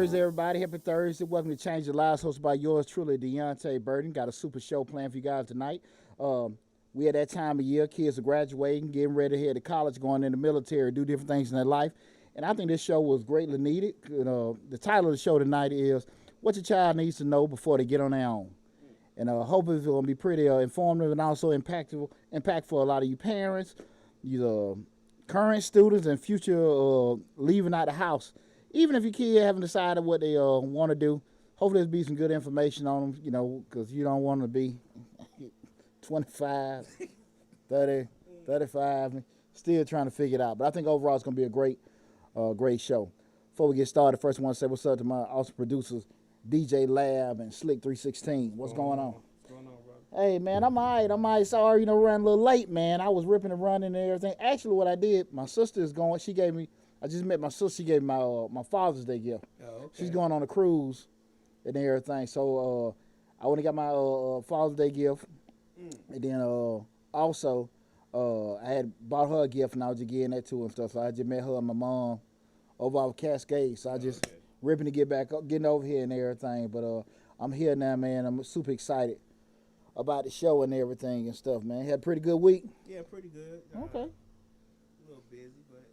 Thursday, everybody. Happy Thursday. Welcome to Change Your Lives, hosted by yours truly, Deonte Burden. Got a super show planned for you guys tonight. We at that time of year, kids are graduating, getting ready to head to college, going in the military, do different things in their life. And I think this show was greatly needed. The title of the show tonight is What Your Child Needs to Know Before They Get on Their Own. And hopefully it's going to be pretty informative and also impactful for a lot of you parents, you current students and future leaving out the house. Even if your kid haven't decided what they want to do, hopefully there'll be some good information on them, because you don't want to be 25, 30, 35, still trying to figure it out. But I think overall it's going to be a great show. Before we get started, first I want to say what's up to my awesome producers, DJ Lab and Slick 316. What's going on? What's going on, brother? Hey, man, I'm all right. Sorry, ran a little late, man. I was ripping and running and everything. Actually, what I did, my sister is going, I just met my sister. She gave me my Father's Day gift. Oh, okay. She's going on a cruise and everything. So I went and got my Father's Day gift. And then also I had bought her a gift and I was just getting that to her and stuff. So I just met her and my mom over off Cascade. So I just ripping to getting over here and everything. But I'm here now, man. I'm super excited about the show and everything and stuff, man. Had a pretty good week. Yeah, pretty good. Okay. A little busy, but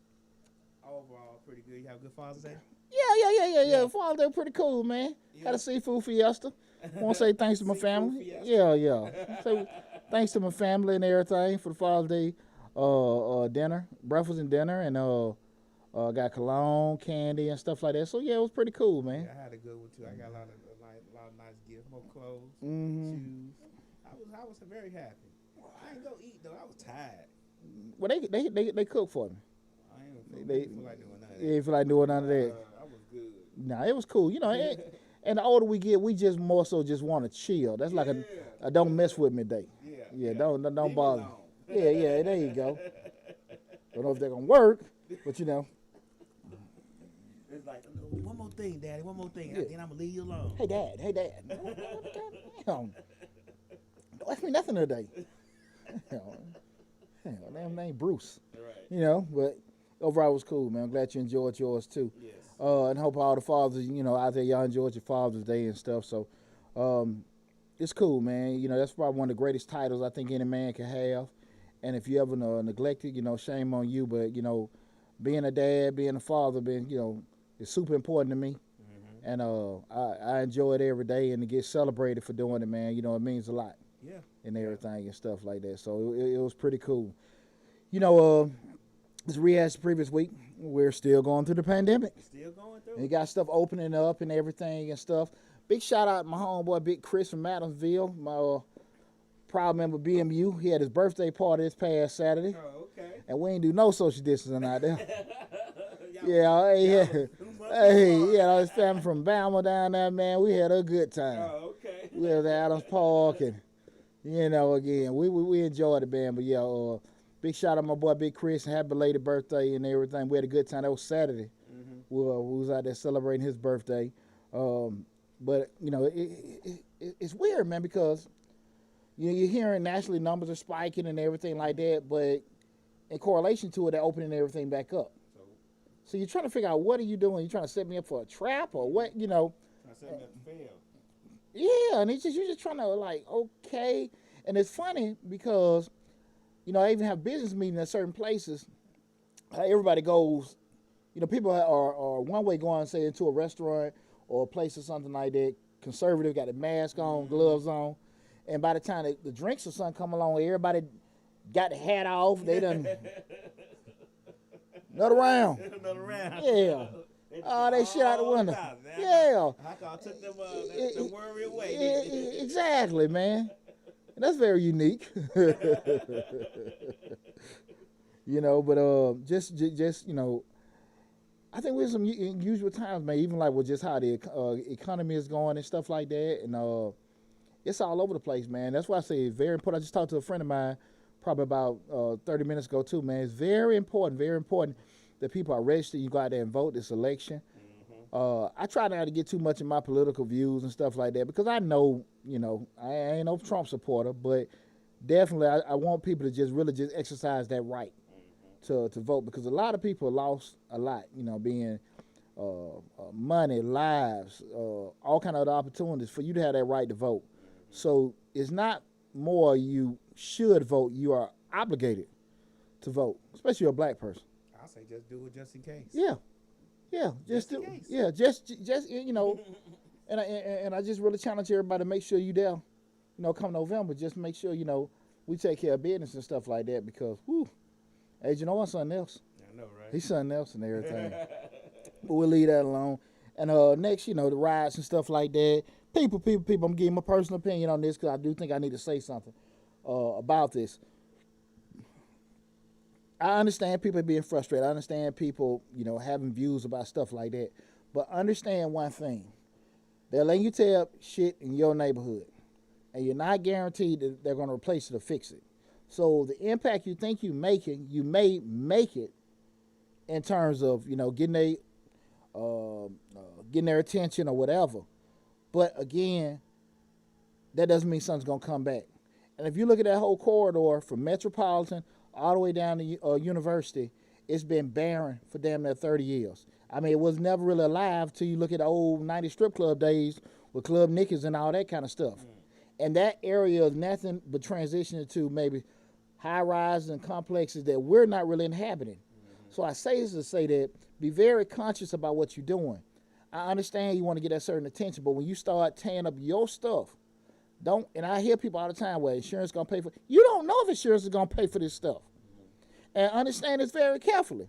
overall pretty good. You have a good Father's Day? Yeah. Father's Day pretty cool, man. Yeah. Had a seafood fiesta. Want to say thanks to my family. Fiesta. Yeah. So thanks to my family and everything for the Father's Day dinner, breakfast and dinner, and got cologne, candy, and stuff like that. So yeah, it was pretty cool, man. Yeah, I had a good one too. I got a lot of nice gifts, more clothes, Mm-hmm. shoes. I was very happy. I ain't go eat though. I was tired. Well, they cook for me. I ain't They- feel like doing none of that. Yeah, you feel like doing none of that. I was good. Nah, it was cool. And the older we get, we just more so just want to chill. That's like a don't mess with me day. Yeah. Don't Leave me bother. alone. Yeah, there you go. Don't know if they're gonna work, but It's like one more thing, Daddy. One more thing. Yeah. Then I'm gonna leave you alone. Hey dad. Don't ask me nothing today. Damn name Bruce. Right. But overall it was cool, man. I'm glad you enjoyed yours too. Yes. And hope all the fathers, out there, y'all enjoyed your Father's Day and stuff. So, it's cool, man. That's probably one of the greatest titles I think any man can have. And if you ever neglected, shame on you. But being a dad, being a father, it's super important to me. Mm-hmm. And I enjoy it every day, and to get celebrated for doing it, man. It means a lot. Yeah. And everything and stuff like that. So it was pretty cool. As rehash the previous week, we're still going through the pandemic. Still going through. And you got stuff opening up and everything and stuff. Big shout out to my homeboy, Big Chris from Adamsville, my proud member BMU. He had his birthday party this past Saturday. Oh, okay. And we ain't do no social distancing out there. He had all his family from Bama down there, man. We had a good time. Oh, okay. We was at Adams Park, and again, we enjoyed it, man. But big shout out to my boy Big Chris, and happy belated birthday and everything. We had a good time. That was Saturday. Mm-hmm. We was out there celebrating his birthday. But it's weird, man, because you're hearing nationally numbers are spiking and everything like that, but in correlation to it, they're opening everything back up. So you're trying to figure out, what are you doing? You trying to set me up for a trap or what? Trying to set me up to fail. Yeah, and you're just trying to okay. And it's funny because, I even have business meetings at certain places. Everybody goes, people are one way going, say, into a restaurant or a place or something like that. Conservative, got a mask on, gloves on. And by the time the drinks or something come along, everybody got the hat off. They done another round. Yeah. They shit out the window. Yeah. I took them the worry away. Exactly, man. And that's very unique. But just I think we're some unusual times, man. Even like with just how the economy is going and stuff like that, and it's all over the place, man. That's why I say it's very important. I just talked to a friend of mine probably about 30 minutes ago too, man. It's very important that people are registered. You go out there and vote this election. I try not to get too much in my political views and stuff like that because I know, I ain't no Trump supporter, but definitely I want people to just really just exercise that right to vote, because a lot of people lost a lot, being money, lives, all kind of other opportunities for you to have that right to vote. So it's not more you should vote, you are obligated to vote, especially you're a black person. I'll say just do it just in case. Yeah, yeah, Just in case. yeah, just and I just really challenge everybody to make sure you there. Come November, just make sure we take care of business and stuff like that because, whew, hey, something else. I know, right? He's something else and everything. But we'll leave that alone. And next, the riots and stuff like that. People. I'm giving my personal opinion on this because I do think I need to say something about this. I understand people being frustrated. I understand people, having views about stuff like that. But understand one thing. They're letting you tear up shit in your neighborhood. And you're not guaranteed that they're going to replace it or fix it. So the impact you think you're making, you may make it in terms of, getting their attention or whatever. But again, that doesn't mean something's going to come back. And if you look at that whole corridor from Metropolitan all the way down to University, it's been barren for damn near 30 years. I mean, it was never really alive till you look at the old 90 strip club days with Club Nicky's and all that kind of stuff. And that area is nothing but transitioning to maybe high rises and complexes that we're not really inhabiting. So I say this to say that be very conscious about what you're doing. I understand you want to get that certain attention, but when you start tearing up your stuff, and I hear people all the time, well, insurance going to pay for it. You don't know if insurance is going to pay for this stuff. And understand this very carefully.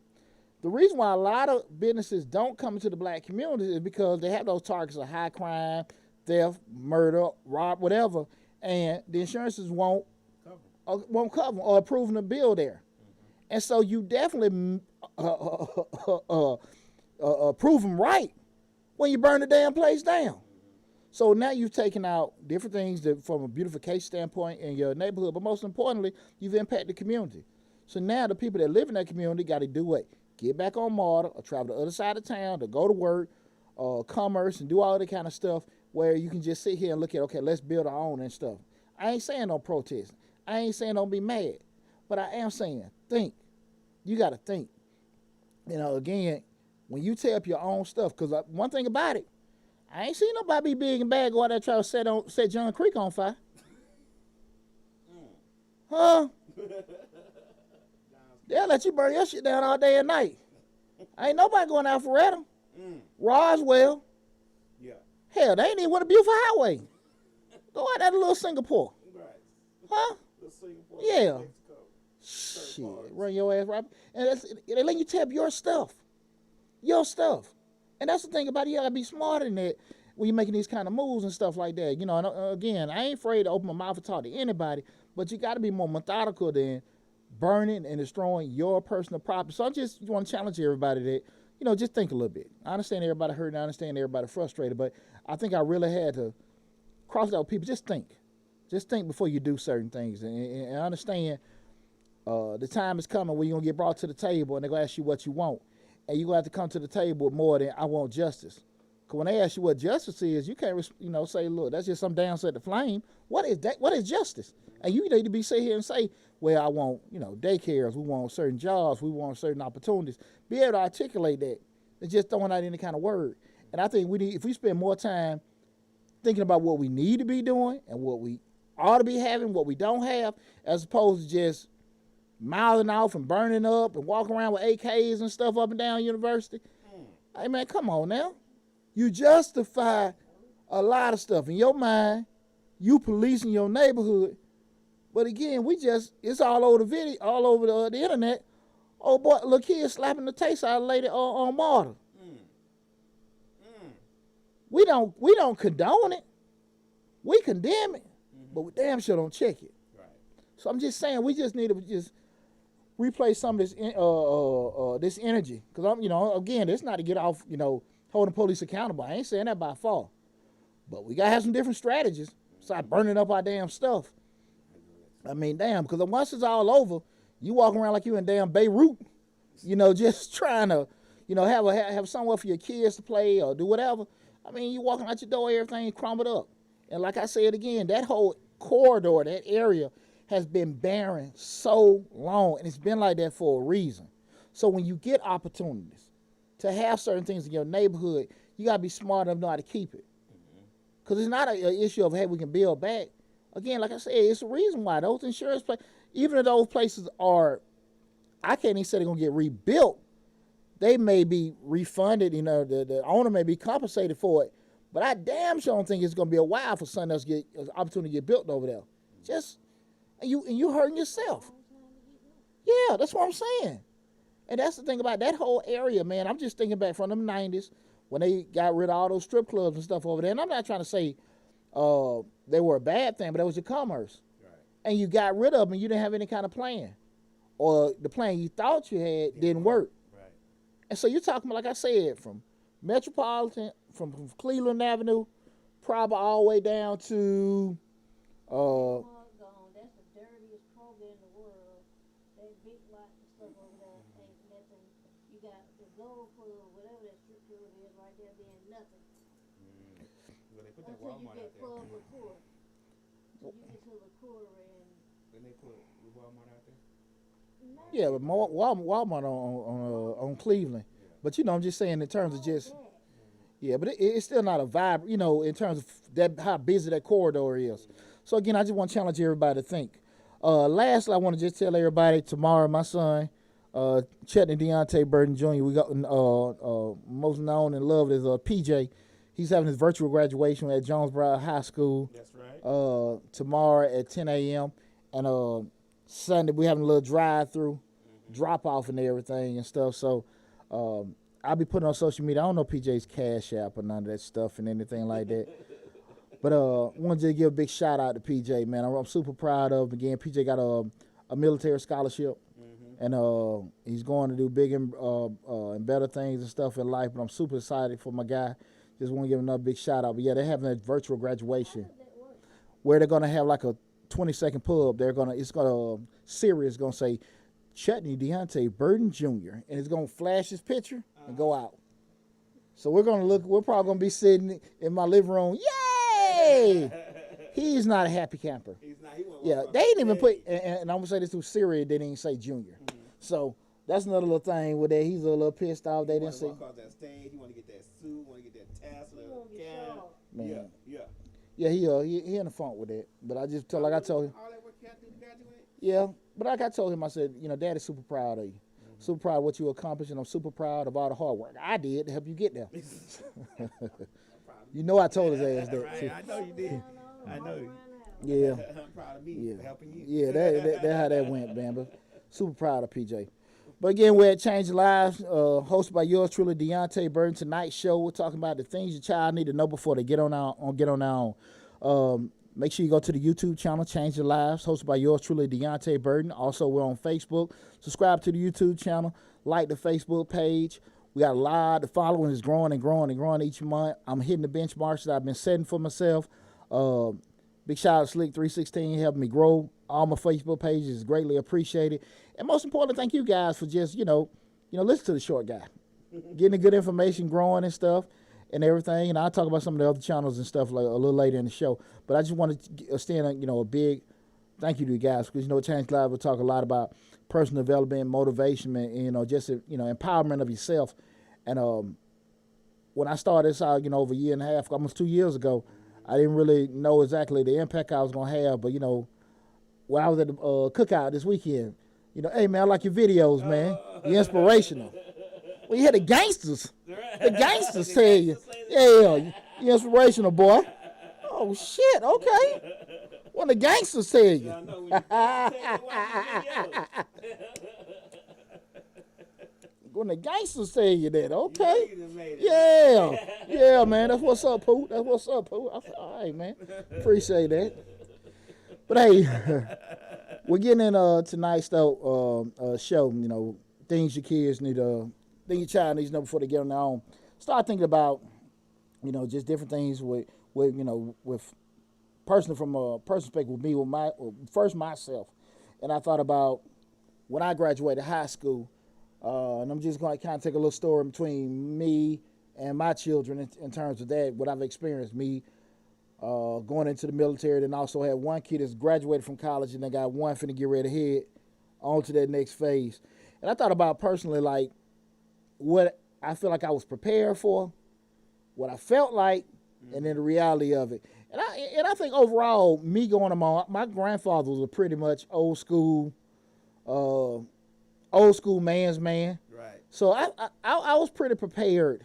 The reason why a lot of businesses don't come into the black community is because they have those targets of high crime, theft, murder, rob, whatever, and the insurances won't cover or approve the bill there. And so you definitely prove them right when you burn the damn place down. So now you've taken out different things from a beautification standpoint in your neighborhood, but most importantly, you've impacted the community. So now the people that live in that community got to do what? Get back on MARTA or travel to the other side of town to go to work, commerce, and do all that kind of stuff where you can just sit here and look at, okay, let's build our own and stuff. I ain't saying don't protest. I ain't saying don't be mad. But I am saying think. You got to think. Again, when you tear up your own stuff, because one thing about it, I ain't seen nobody be big and bad go out there try to set John Creek on fire. Huh? They'll let you burn your shit down all day and night. Ain't nobody going out for Redham. Roswell. Yeah. Hell, they ain't even want a beautiful highway. Go out there to little Singapore. Right. Huh? Little Singapore, Yeah. Mexico. Shit, run your ass right. And they let you tap your stuff. Your stuff. And that's the thing about it. You got to be smarter than that when you're making these kind of moves and stuff like that. And again, I ain't afraid to open my mouth and talk to anybody, but you got to be more methodical than burning and destroying your personal property. So I just want to challenge everybody that, just think a little bit. I understand everybody hurting. I understand everybody frustrated, but I think I really had to cross it out with people. Just think. Just think before you do certain things. And understand the time is coming when you're going to get brought to the table and they're going to ask you what you want. And you're going to have to come to the table with more than I want justice. Because when they ask you what justice is, you can't, say, look, that's just some damn set the flame. What is that? What is justice? And you need to be sit here and say, well, I want, daycares. We want certain jobs. We want certain opportunities. Be able to articulate that. It's just throwing out any kind of word. And I think if we spend more time thinking about what we need to be doing and what we ought to be having, what we don't have, as opposed to just mouthing off and burning up and walking around with AKs and stuff up and down University. Hey, man, come on now. You justify a lot of stuff in your mind. You policing your neighborhood. But again, it's all over the video, all over the internet. Oh, boy, little kid slapping the taste out of a lady on MARTA. We don't condone it. We condemn it. But we damn sure don't check it. Right. So I'm just saying we just need to just replay some of this energy. Because again, it's not to get off, holding police accountable. I ain't saying that by far. But we gotta have some different strategies. Start burning up our damn stuff. I mean, damn, because once it's all over, you walking around like you in damn Beirut, just trying to, have somewhere for your kids to play or do whatever. I mean, you walking out your door, everything crumbled up. And like I said again, that whole corridor, that area has been barren so long, and it's been like that for a reason. So when you get opportunities, to have certain things in your neighborhood, you gotta be smart enough to know how to keep it. Because it's not an issue of, hey, we can build back. Again, like I said, it's a reason why those insurance places, even if those places are, I can't even say they're going to get rebuilt. They may be refunded, the owner may be compensated for it. But I damn sure don't think it's going to be a while for something else to get an opportunity to get built over there. And you hurting yourself. Yeah, that's what I'm saying. And that's the thing about that whole area, man. I'm just thinking back from the 90s when they got rid of all those strip clubs and stuff over there. And I'm not trying to say they were a bad thing, but that was your commerce. Right. And you got rid of them and you didn't have any kind of plan. Or the plan you thought you had didn't work. Right. And so you're talking about, like I said, from Metropolitan, from Cleveland Avenue, probably all the way down to That's the dirtiest program in the world. That big lot and stuff over there ain't nothing. You got the Gold Club, whatever that strip club is right there being nothing. Well, they put that Until you Walmart get out there. Club Liqueur. Till you get to Liqueur and Then they put the Walmart out there. yeah, but Walmart on Cleveland. Yeah. But I'm just saying in terms of just but it's still not a vibe, in terms of that how busy that corridor is. Mm-hmm. So again, I just want to challenge everybody to think. Lastly, I want to just tell everybody tomorrow, my son, Chetney Deonte Burden Jr., we got most known and loved as PJ. He's having his virtual graduation at Jonesboro High School. That's right. Tomorrow at 10 a.m. And Sunday we having a little drive-through, drop off and everything and stuff. So I'll be putting on social media. I don't know PJ's Cash App or none of that stuff and anything like that. But I wanted to give a big shout out to PJ, man. I'm super proud of him. Again, PJ got a military scholarship, and he's going to do big and better things and stuff in life. But I'm super excited for my guy. Just want to give another big shout out. But yeah, they're having a virtual graduation where they're gonna have like a 20-second pub. Siri is gonna say Chetney Deonte Burden Jr. and it's gonna flash his picture and go out. So we're probably gonna be sitting in my living room. Yay! He's not a happy camper. He's not. They didn't even put, and I'm gonna say this through Siri, they didn't say Junior. Mm-hmm. So that's another little thing with that. He's a little pissed off. They didn't say. He want to that stage. He want to get that suit. Want to get that tassel. Man. Yeah, he in the funk with that. But I just like I told him. All that work you have to do to graduate. Yeah, but like I told him, I said, Daddy's super proud of you. Mm-hmm. Super proud of what you accomplished, and I'm super proud of all the hard work I did to help you get there. I told his ass that. Right. I know you did. I know you. Yeah. I'm proud of me for helping you. Yeah, that's how that went, man. But super proud of PJ. But again, we're at Change Lives, hosted by yours truly, Deonte Burden. Tonight's show, we're talking about the things your child need to know before they get on their own. Make sure you go to the YouTube channel, Change Your Lives, hosted by yours truly, Deonte Burden. Also, we're on Facebook. Subscribe to the YouTube channel. Like the Facebook page. We got a lot. The following is growing and growing and growing each month. I'm hitting the benchmarks that I've been setting for myself. Big shout out to Slick 316 helping me grow. All my Facebook pages is greatly appreciated. And most importantly, thank you guys for just, listen to the short guy. Getting the good information, growing and stuff and everything. And I'll talk about some of the other channels and stuff like a little later in the show. But I just wanted to extend a big thank you to you guys because, Change Live, we talk a lot about personal development, motivation, and, just, empowerment of yourself. And when I started this out, over a year and a half, almost 2 years ago, I didn't really know exactly the impact I was going to have. But, when I was at the cookout this weekend, hey, man, I like your videos, man. You're inspirational. Well, you had the gangsters. The gangsters tell you. Yeah, you're inspirational, boy. Oh, shit, okay. When the gangsters tell you. When the gangsters tell you that, okay. Yeah, man, that's what's up, Pooh. That's what's up, Pooh. All right, man. Appreciate that. But, hey, we're getting in tonight's show, things your kids need to, things your child needs to know before they get on their own. Start thinking about, just different things with personal from a personal perspective with me, first myself. And I thought about when I graduated high school, and I'm just going to kind of take a little story between me and my children in terms of that, what I've experienced, me going into the military, then also had one kid that's graduated from college and then got one finna get ready to head on to that next phase. And I thought about personally, like, what I feel like I was prepared for, what I felt like, and then the reality of it. And I think overall, me going to my grandfather was a pretty much old school man's man. Right. So I was pretty prepared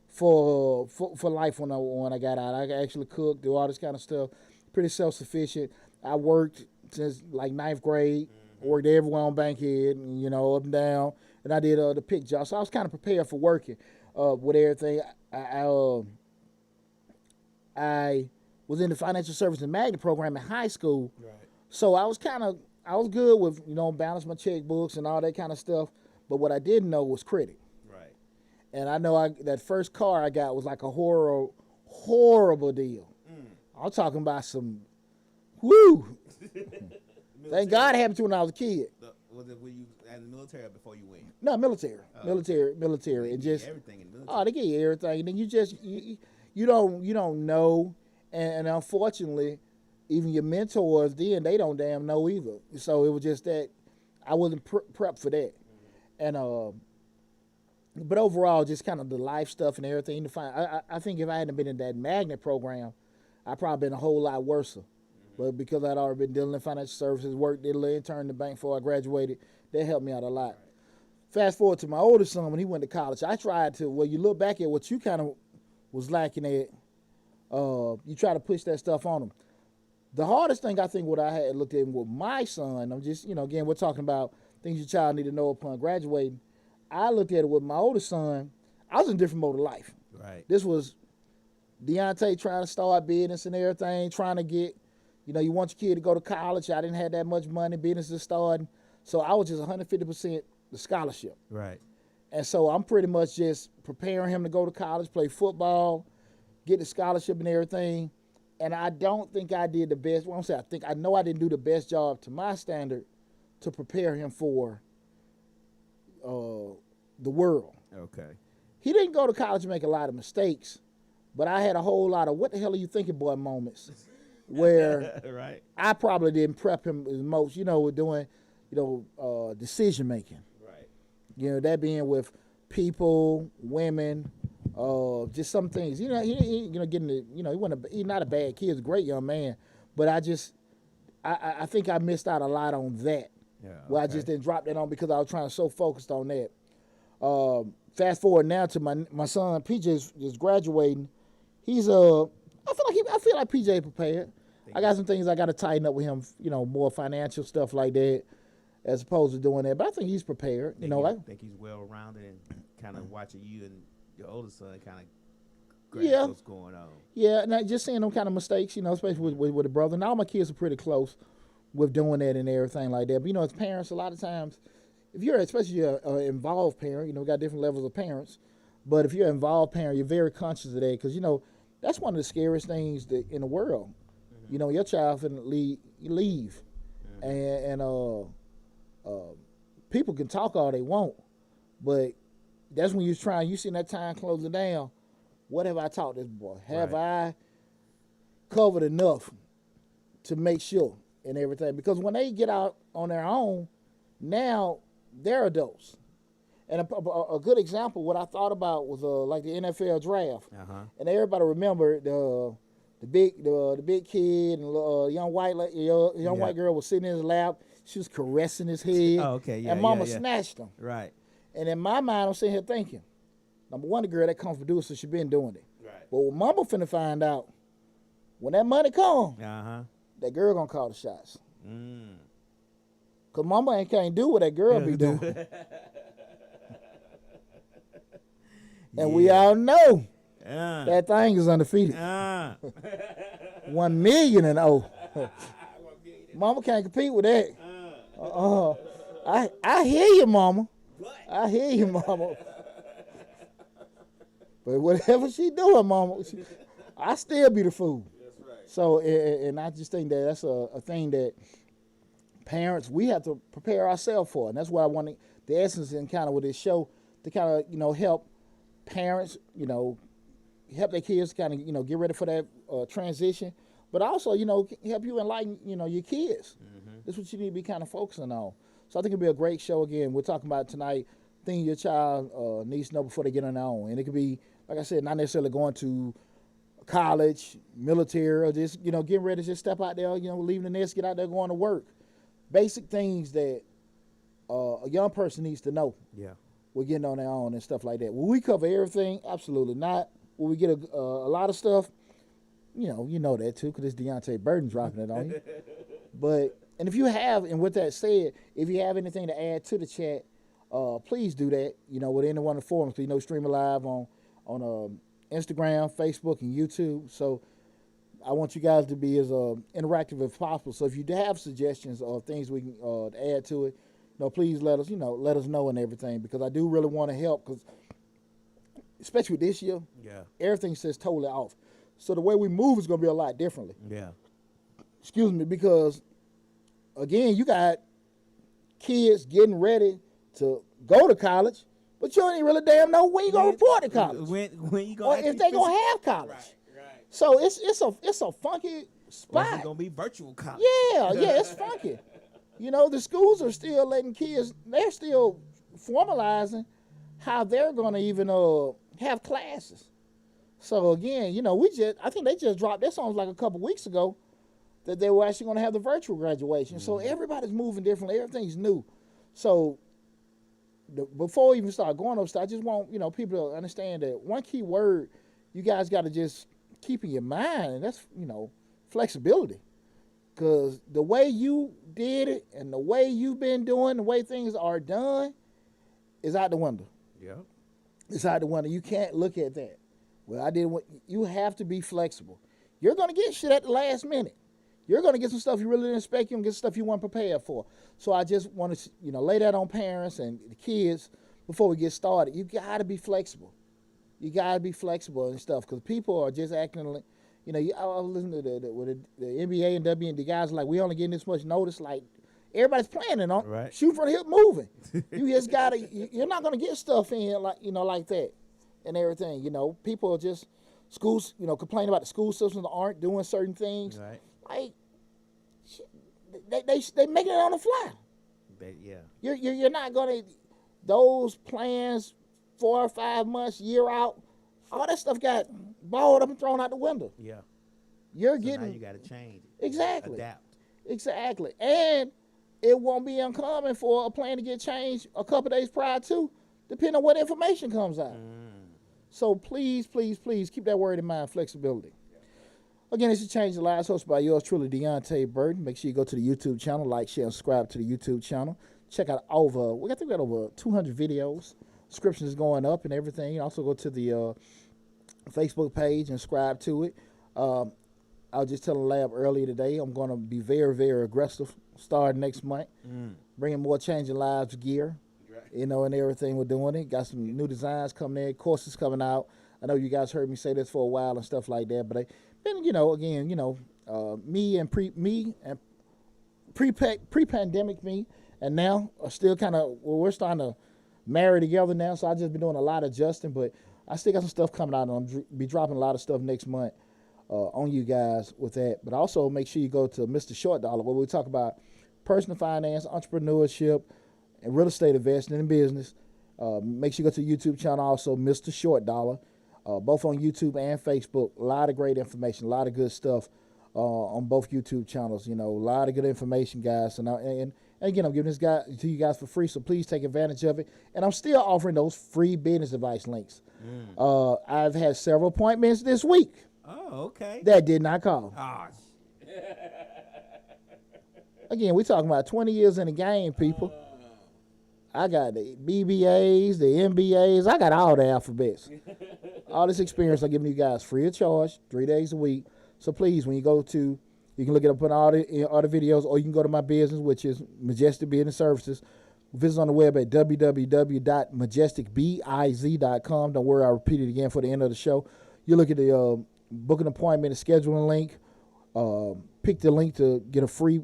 for life when I got out. I could actually cook, do all this kind of stuff. Pretty self sufficient. I worked since like ninth grade. Worked everywhere on Bankhead, and, you know, up and down. And I did the pick job. So I was kind of prepared for working with everything. I was in the financial services magnet program in high school. Right. So I was good with, you know, balance my checkbooks and all that kind of stuff. But what I didn't know was credit. Right. And I know that first car I got was like a horrible deal. I'm talking about some, woo. Thank God it happened to me when I was a kid. Was it when you in the military or before you went? No, military, military, They and give you just everything in the military. oh, they give you everything, and then you don't know, and unfortunately, even your mentors then they don't damn know either. So it was just that I wasn't prepped for that, and but overall, just kind of the life stuff and everything to find. I think if I hadn't been in that magnet program, I'd probably been a whole lot worse. But because I'd already been dealing in financial services, worked, did a little intern in the bank before I graduated, that helped me out a lot. Fast forward to my oldest son when he went to college. I tried to, well, you look back at what you kind of was lacking at, you try to push that stuff on him. The hardest thing I think what I had looked at with my son, I'm just, you know, again, we're talking about things your child need to know upon graduating. I looked at it with my oldest son. I was in a different mode of life. Right. This was Deonte trying to start business and everything, trying to get, you know, you want your kid to go to college. I didn't have that much money. Business is starting. So I was just 150% the scholarship. Right. And so I'm pretty much just preparing him to go to college, play football, get the scholarship and everything. And I don't think I did the best. Well, I know I didn't do the best job to my standard to prepare him for the world. Okay. He didn't go to college and make a lot of mistakes, but I had a whole lot of what the hell are you thinking, boy moments where Right. I probably didn't prep him as most, you know, with doing, you know, decision making. Right. You know, that being with people, women, just some things. You know, he you know, getting the, you know, he's not a bad kid, he's a great young man, but I think I missed out a lot on that. Yeah. Well, I just didn't drop that on because I was trying so focused on that. Fast forward now to my son, PJ is graduating. He's I feel like PJ prepared. I got some things I got to tighten up with him, you know, more financial stuff like that, as opposed to doing that. But I think he's prepared. You know, I think he's well rounded and kind of watching you and your older son kind of Yeah. what's going on. Yeah, and just seeing them kind of mistakes, you know, especially with a brother. Now all my kids are pretty close with doing that and everything like that. But, you know, as parents, a lot of times, if you're especially an involved parent, you know, we got different levels of parents. But if you're an involved parent, you're very conscious of that because, you know, that's one of the scariest things in the world. Mm-hmm. You know, your child finna leave. Mm-hmm. And people can talk all they want, but that's when you see that time closing down. What have I taught this boy? Have I covered enough to make sure and everything? Because when they get out on their own, now they're adults. And a good example, what I thought about was like the NFL draft, and everybody remember the big kid and young white girl was sitting in his lap. She was caressing his head. Oh, okay, yeah, and Mama yeah. snatched him. Right. And in my mind, I'm sitting here thinking, number one, the girl that comes producer, she been doing it. Right. But what Mama finna find out, when that money come, that girl gonna call the shots. Cause Mama can't do what that girl be doing. And we all know that thing is undefeated. 1 million and oh. Mama can't compete with that. I hear you, Mama. I hear you, Mama. But whatever she doing, Mama, I still be the fool. That's right. So, and I just think that that's a thing that parents, we have to prepare ourselves for. And that's what I wanted, the essence in kind of with this show, to kind of, you know, help parents, you know, help their kids kind of, you know, get ready for that transition. But also, you know, help you enlighten, you know, your kids. That's what you need to be kind of focusing on. So I think it'll be a great show again. We're talking about tonight thing your child needs to know before they get on their own. And it could be, like I said, not necessarily going to college, military, or just, getting ready to just step out there, leaving the nest, get out there, going to work. Basic things that a young person needs to know. Yeah. We're getting on their own and stuff like that. Will we cover everything? Absolutely not. Will we get a lot of stuff? You know that too, because it's Deonte Burden dropping it on you. But, and if you have, and with that said, if you have anything to add to the chat, please do that, with any one of the forums. Streaming live on Instagram, Facebook, and YouTube. So I want you guys to be as interactive as possible. So if you have suggestions or things we can add to it, please let us know and everything, because I do really want to help, because especially with this year, everything says totally off. So the way we move is going to be a lot differently. Yeah. Excuse me, because again, you got kids getting ready to go to college, but you don't even really damn know when you going to report to college. When you or if they going to have college. Right. So it's a funky spot. It's going to be virtual college. Yeah, it's funky. The schools are still letting kids, they're still formalizing how they're going to even have classes. So again, I think they just dropped that song like a couple weeks ago that they were actually going to have the virtual graduation. Mm-hmm. So everybody's moving differently. Everything's new. So before we even start going upstairs, I just want, people to understand that one key word you guys got to just keep in your mind, and that's, flexibility. Because the way you did it and the way you've been doing, the way things are done is out the window. Yeah. It's out the window. You can't look at that. Well, you have to be flexible. You're going to get shit at the last minute. You're going to get some stuff you really didn't expect. You're going to get stuff you weren't prepared for. So I just want to, lay that on parents and the kids before we get started. You got to be flexible. You got to be flexible and stuff, because people are just acting like, I was listening to the NBA and WNBA guys are like, we only getting this much notice. Like, everybody's planning on shoot from the hip moving. You just got to, you're not going to get stuff in like that and everything. People are just, schools, complaining about the school systems that aren't doing certain things. Right. Like, they making it on the fly. Yeah. You're not going to, those plans 4 or 5 months, year out, all that stuff got balled up and thrown out the window. Yeah. You're so getting. Now you got to change it. Exactly. Adapt. Exactly. And it won't be uncommon for a plan to get changed a couple days prior to, depending on what information comes out. So please, please, please keep that word in mind, flexibility. Again, this is Change the Lives, hosted by yours truly, Deonte Burden. Make sure you go to the YouTube channel, like, share, and subscribe to the YouTube channel. Check out we got over 200 videos. Subscriptions going up and everything. You also go to the Facebook page and subscribe to it. I was just telling Lab earlier today, I'm going to be very, very aggressive starting next month, bringing more Changing Lives gear, and everything we're doing it. Got some new designs coming in, courses coming out. I know you guys heard me say this for a while and stuff like that, but me and pre-pandemic me, and now are still kind of, we're starting to marry together now, so I've just been doing a lot of adjusting, but I still got some stuff coming out, and I'm be dropping a lot of stuff next month on you guys with that. But also make sure you go to Mr. Short Dollar, where we talk about personal finance, entrepreneurship, and real estate investing in business. Make sure you go to the YouTube channel also, Mr. Short Dollar, both on YouTube and Facebook. A lot of great information, a lot of good stuff on both YouTube channels. A lot of good information, guys. And again, I'm giving this guy to you guys for free, so please take advantage of it. And I'm still offering those free business advice links. I've had several appointments this week. Oh, okay. That did not call. Oh, Again, we're talking about 20 years in the game, people. I got the BBAs, the MBAs. I got all the alphabets. All this experience I'm giving you guys free of charge, 3 days a week. So please, when you go to, you can look it up on all the videos, or you can go to my business, which is Majestic Business Services. Visit on the web at www.majesticbiz.com. Don't worry, I'll repeat it again for the end of the show. You look at the book an appointment and scheduling link. Pick the link to get a free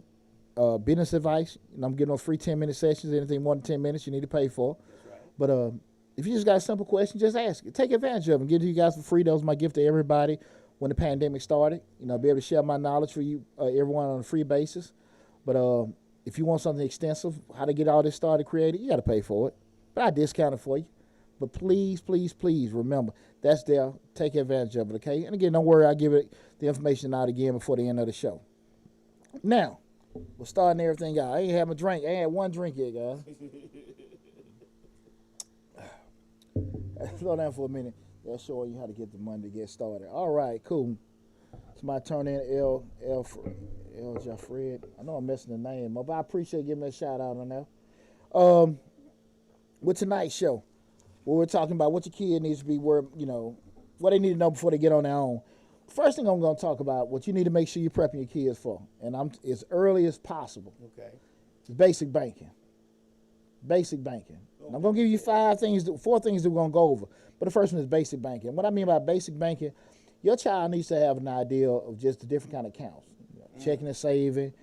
business advice. And I'm giving those free 10-minute sessions. Anything more than 10 minutes, you need to pay for. Right. But if you just got a simple question, just ask it. Take advantage of it. Give it to you guys for free. That was my gift to everybody when the pandemic started. Be able to share my knowledge for you, everyone, on a free basis. But if you want something extensive, how to get all this started created, you got to pay for it. but I discount it for you. But please, please, please remember, that's there. Take advantage of it, okay? And again, don't worry, I'll give it the information out again before the end of the show. Now, we're starting everything out. I ain't had my drink. I ain't had one drink yet, guys. Slow down for a minute. They'll show you how to get the money to get started. All right, cool. Somebody turn in L. Jaffred. I know I'm messing the name up, but I appreciate giving me a shout out on that. With tonight's show, where we're talking about what your kid needs to be, what they need to know before they get on their own. First thing I'm going to talk about, what you need to make sure you're prepping your kids for, and as early as possible. Okay. It's basic banking. Basic banking. Okay. I'm going to give you 4 things that we're going to go over. But the first one is basic banking. And what I mean by basic banking, your child needs to have an idea of just the different kind of accounts, checking and saving,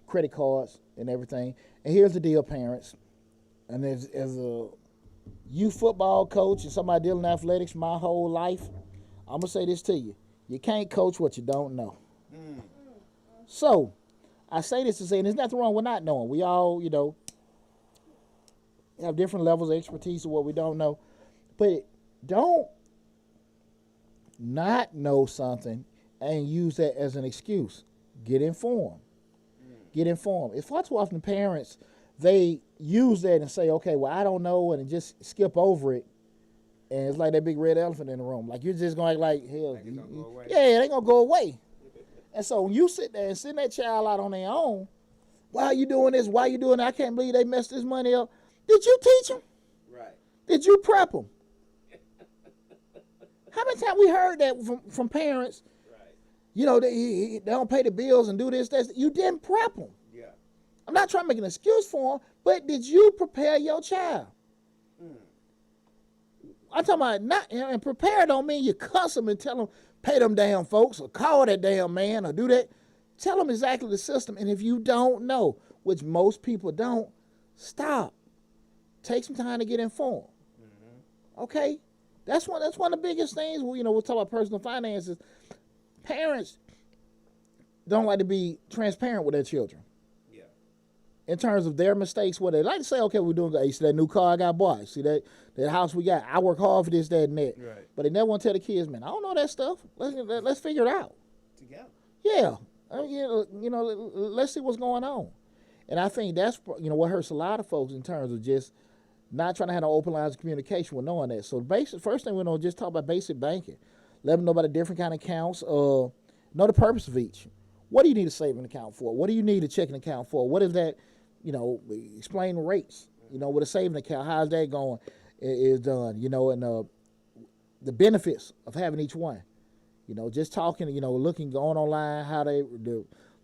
credit cards, and everything. And here's the deal, parents. And as a youth football coach and somebody dealing in athletics my whole life, I'm going to say this to you. You can't coach what you don't know. So, I say this to say, and there's nothing wrong with not knowing. We all, have different levels of expertise of what we don't know. But don't not know something and use that as an excuse. Get informed. Get informed. It's far too often parents, they use that and say, okay, well, I don't know, and just skip over it. And it's like that big red elephant in the room. Like, you're just going to act like, hell, yeah, it ain't going to go away. And so when you sit there and send that child out on their own, why are you doing this? Why are you doing that? I can't believe they messed this money up. Did you teach them? Right. Did you prep them? How many times we heard that from parents? Right. They don't pay the bills and do this, that. You didn't prep them. Yeah. I'm not trying to make an excuse for them, but did you prepare your child? I'm talking about not, and prepare don't mean you cuss them and tell them, pay them damn folks, or call that damn man, or do that. Tell them exactly the system. And if you don't know, which most people don't, stop. Take some time to get informed. Okay? That's one of the biggest things. We'll talk about personal finances. Parents don't like to be transparent with their children. Yeah. In terms of their mistakes, what they like to say, okay, we're doing good. You see that new car I got bought? See that house we got? I work hard for this, that, and that. Right. But they never want to tell the kids, man, I don't know that stuff. Let's figure it out. Together. Yeah. Let's see what's going on. And I think that's what hurts a lot of folks in terms of just not trying to have an open lines of communication with knowing that. So first thing we're going to just talk about basic banking. Let them know about the different kind of accounts. Know the purpose of each. What do you need a saving account for? What do you need a checking account for? What is that, explain the rates, with a saving account, how's that going, is done, and the benefits of having each one. Just talking, looking, going online, how they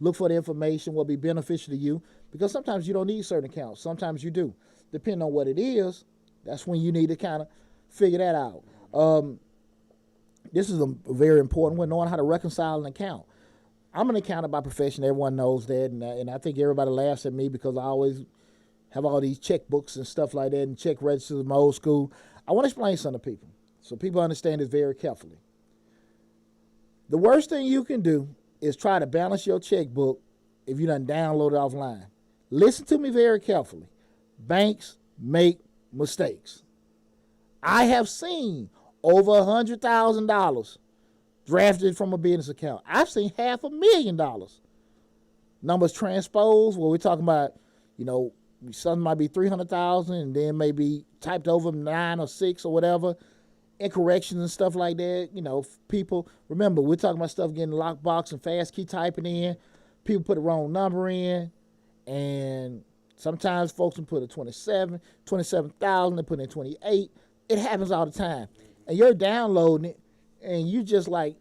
look for the information, what will be beneficial to you. Because sometimes you don't need certain accounts. Sometimes you do. Depending on what it is, that's when you need to kind of figure that out. This is a very important one, knowing how to reconcile an account. I'm an accountant by profession. Everyone knows that. And I think everybody laughs at me because I always have all these checkbooks and stuff like that and check registers in my old school. I want to explain something to people so people understand this very carefully. The worst thing you can do is try to balance your checkbook if you done download it offline. Listen to me very carefully. Banks make mistakes. I have seen over $100,000 drafted from a business account. I've seen $500,000. Numbers transposed, where we're talking about, something might be 300,000 and then maybe typed over 9 or 6 or whatever, incorrections and stuff like that. People, remember, we're talking about stuff getting lockbox and fast key typing in. People put the wrong number in, and sometimes folks can put a 27,000, they put in 28. It happens all the time. And you're downloading it, and you just like,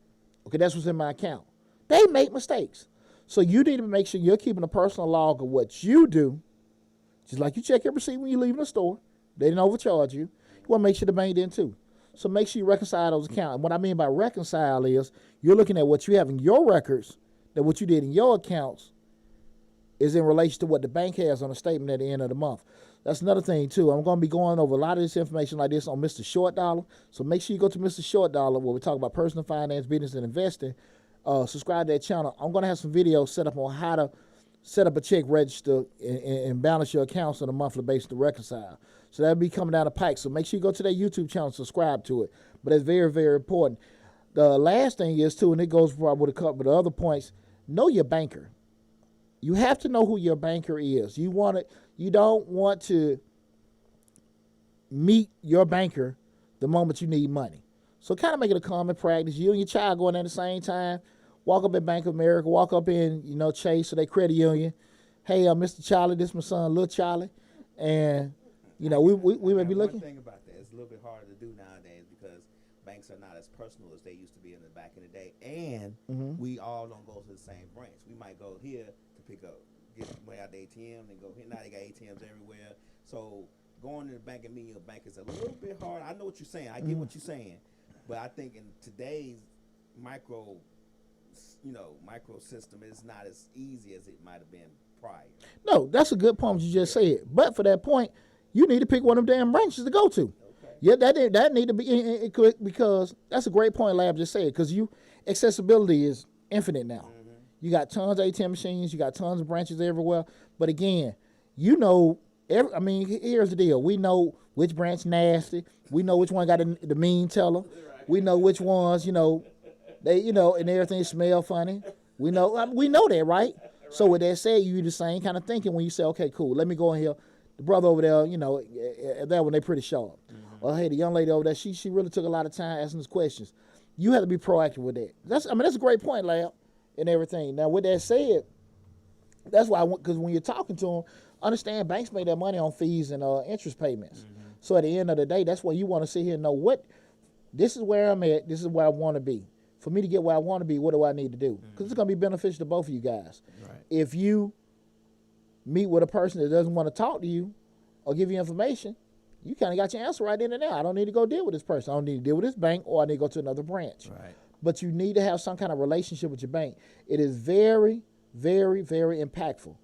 okay, that's what's in my account. They make mistakes. So you need to make sure you're keeping a personal log of what you do, just like you check your receipt when you leave the store. They didn't overcharge you. You want to make sure the bank didn't too. So make sure you reconcile those accounts. And what I mean by reconcile is you're looking at what you have in your records, that what you did in your accounts is in relation to what the bank has on a statement at the end of the month. That's another thing, too. I'm going to be going over a lot of this information like this on Mr. Short Dollar. So make sure you go to Mr. Short Dollar where we talk about personal finance, business, and investing. Subscribe to that channel. I'm going to have some videos set up on how to set up a check register and balance your accounts on a monthly basis to reconcile. So that'll be coming down the pike. So make sure you go to that YouTube channel and subscribe to it. But it's very, very important. The last thing is, too, and it goes with a couple of the other points, know your banker. You have to know who your banker is. You don't want to meet your banker the moment you need money. So kind of make it a common practice. You and your child going at the same time. Walk up at Bank of America. Walk up in, Chase or their credit union. Hey, Mr. Charlie, this is my son, little Charlie. And, we may be looking. One thing about that, it's a little bit harder to do nowadays because banks are not as personal as they used to be in the back in the day. And we all don't go to the same branch. We might go here to pick up, get money out the ATM, and go here. Now they got ATMs everywhere. So going to the bank and meeting a bank is a little bit hard. I know what you're saying. I get what you're saying. But I think in today's micro system, it's not as easy as it might have been prior. No, that's a good point you just said. But for that point, you need to pick one of them damn branches to go to. Okay. Yeah, that need to be because that's a great point Lab just said, because accessibility is infinite now. Mm-hmm. You got tons of ATM machines, you got tons of branches everywhere. But again, here's the deal. We know which branch nasty. We know which one got the mean teller. Right. We know which ones, they, and everything smell funny. We know that, right? So with that said, you do the same kind of thinking when you say, okay, cool, let me go in here. The brother over there, that one, they pretty sharp. Mm-hmm. Or hey, the young lady over there, she really took a lot of time asking us questions. You have to be proactive with that. That's a great point, Lab, and everything. Now, with that said, that's why because when you're talking to them, understand banks make their money on fees and interest payments. Mm-hmm. So at the end of the day, that's why you want to sit here and know this is where I'm at, this is where I want to be. For me to get where I want to be, what do I need to do? Because it's going to be beneficial to both of you guys. Right. If you meet with a person that doesn't want to talk to you or give you information, you kind of got your answer right in and there. I don't need to go deal with this person. I don't need to deal with this bank, or I need to go to another branch. Right. But you need to have some kind of relationship with your bank. It is very, very, very impactful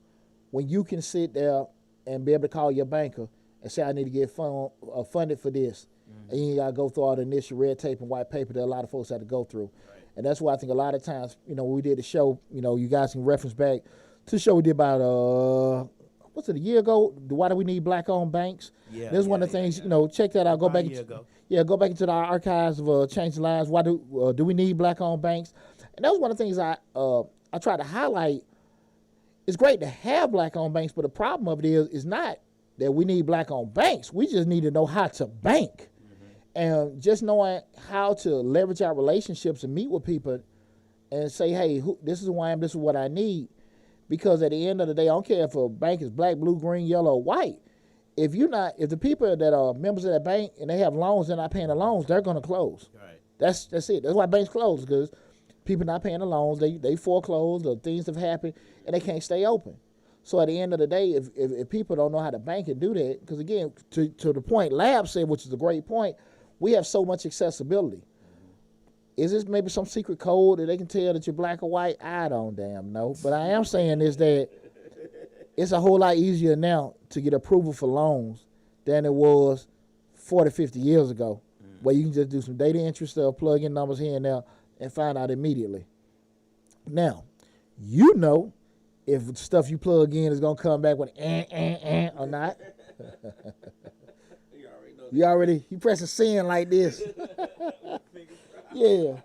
when you can sit there and be able to call your banker and say, I need to get funded for this. Mm-hmm. And you got to go through all the initial red tape and white paper that a lot of folks had to go through. Right. And that's why I think a lot of times, when we did the show, you guys can reference back to the show we did about, a year ago? Why do we need black-owned banks? Yeah, that's one of the things, check that out. Go back into the archives of Changing Lives. Why do we need black-owned banks? And that was one of the things I try to highlight. It's great to have black-owned banks, but the problem of it is not that we need black-owned banks. We just need to know how to bank. And just knowing how to leverage our relationships and meet with people and say, hey, this is who I am, this is what I need. Because at the end of the day, I don't care if a bank is black, blue, green, yellow, or white. If the people that are members of that bank and they have loans, they're not paying the loans, they're going to close. Right. That's it. That's why banks close, because people not paying the loans, they foreclose, or things have happened, and they can't stay open. So at the end of the day, if people don't know how to bank and do that, because again, to the point Lab said, which is a great point, we have so much accessibility. Is this maybe some secret code that they can tell that you're black or white? I don't damn know. But I am saying is that it's a whole lot easier now to get approval for loans than it was 40, 50 years ago, where you can just do some data entry stuff, plug in numbers here and there, and find out immediately. Now, if stuff you plug in is going to come back with or not. You press a sin like this. Yeah.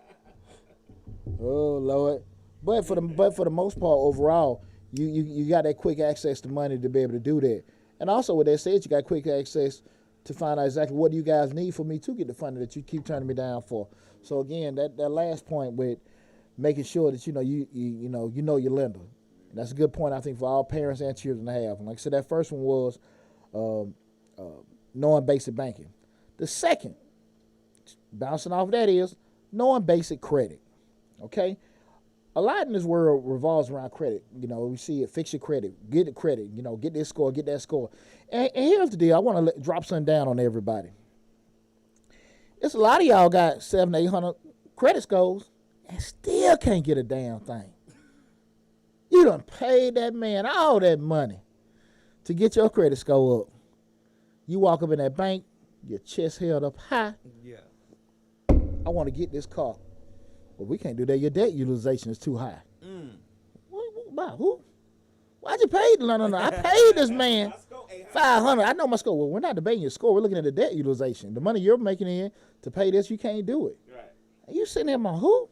Oh Lord. But for the most part, overall, you got that quick access to money to be able to do that. And also with that said, you got quick access to find out exactly what do you guys need for me to get the funding that you keep turning me down for. So again, that last point with making sure that you know your lender. And that's a good point, I think, for all parents and children to have. And like I said, that first one was knowing basic banking. The second, bouncing off that, is knowing basic credit. Okay? A lot in this world revolves around credit. We see it, fix your credit, get the credit, get this score, get that score. And here's the deal. I want to drop something down on everybody. It's a lot of y'all got 700, 800 credit scores and still can't get a damn thing. You done paid that man all that money to get your credit score up. You walk up in that bank, your chest held up high. Yeah. I want to get this car. Well, we can't do that. Your debt utilization is too high. By who? Why'd you pay? No. I paid this man My score 800. 500. I know my score. Well, we're not debating your score. We're looking at the debt utilization. The money you're making in to pay this, you can't do it. Right. And you sitting there, my who?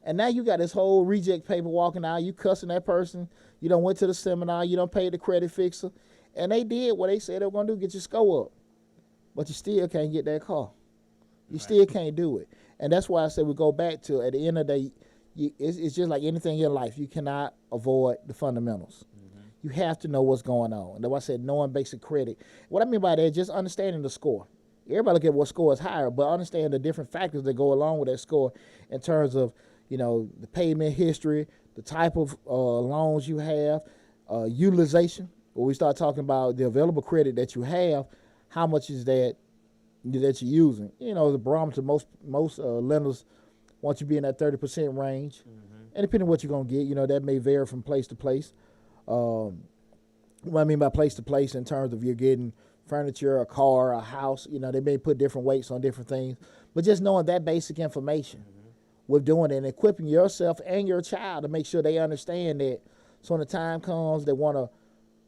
And now you got this whole reject paper walking out. You cussing that person. You done went to the seminar. You done paid the credit fixer. And they did what they said they were going to do, get your score up. But you still can't get that car. You still can't do it. And that's why I said we go back to, at the end of the day, it's just like anything in your life. You cannot avoid the fundamentals. Mm-hmm. You have to know what's going on. And that's why I said knowing basic credit. What I mean by that is just understanding the score. Everybody look at what score is higher, but understand the different factors that go along with that score in terms of, the payment history, the type of loans you have, utilization. When we start talking about the available credit that you have, how much is that you're using? The barometer, most lenders want you to be in that 30% range. Mm-hmm. And depending on what you're going to get, that may vary from place to place. What I mean by place to place in terms of you're getting furniture, a car, a house, they may put different weights on different things. But just knowing that basic information with doing it and equipping yourself and your child to make sure they understand that. So when the time comes, they want to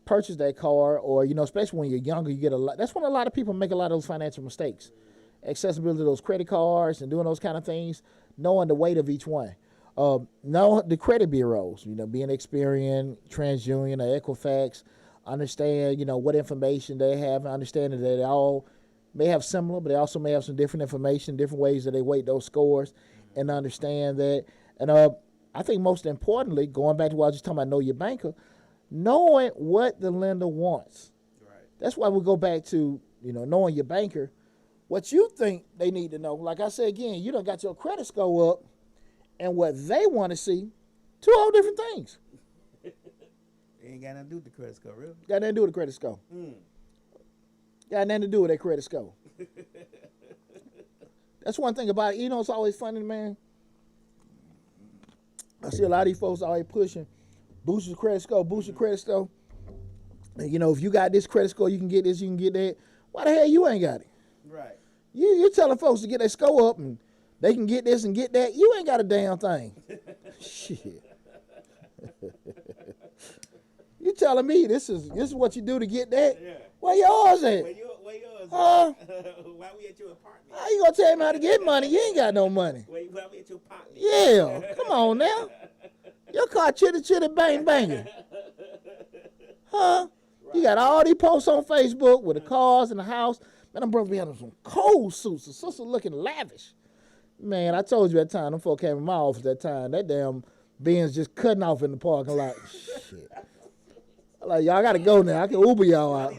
purchase that car, or especially when you're younger, you get a lot. That's when a lot of people make a lot of those financial mistakes. Accessibility to those credit cards and doing those kind of things, knowing the weight of each one. Know the credit bureaus, being Experian, TransUnion, or Equifax, understand, what information they have, and understanding that they all may have similar, but they also may have some different information, different ways that they weight those scores, and understand that. And I think most importantly, going back to what I was just talking about, know your banker, knowing what the lender wants. Right. That's why we go back to, knowing your banker, what you think they need to know. Like I said again, you done got your credit score up, and what they want to see, two whole different things. It ain't got nothing to do with the credit score, really. Got nothing to do with the credit score. Got nothing to do with that credit score. That's one thing about it. It's always funny, man. I see a lot of these folks always pushing, boost your credit score, boost your credit score. And, if you got this credit score, you can get this, you can get that. Why the hell you ain't got it? Right. You're telling folks to get their score up and they can get this and get that. You ain't got a damn thing. Shit. You telling me this is what you do to get that? Yeah. Where yours at? Where yours at? Why we at your apartment? How you gonna tell me how to get money? You ain't got no money. Why we at your apartment? Yeah, come on now. Your car chitty bang banging. Huh? Right. You got all these posts on Facebook with the cars and the house. Man, them brothers be having some cold suits. The sister looking lavish. Man, I told you that time, them folk came in my office that time. That damn Benz just cutting off in the parking lot. Shit. I'm like, y'all gotta go now. I can Uber y'all out.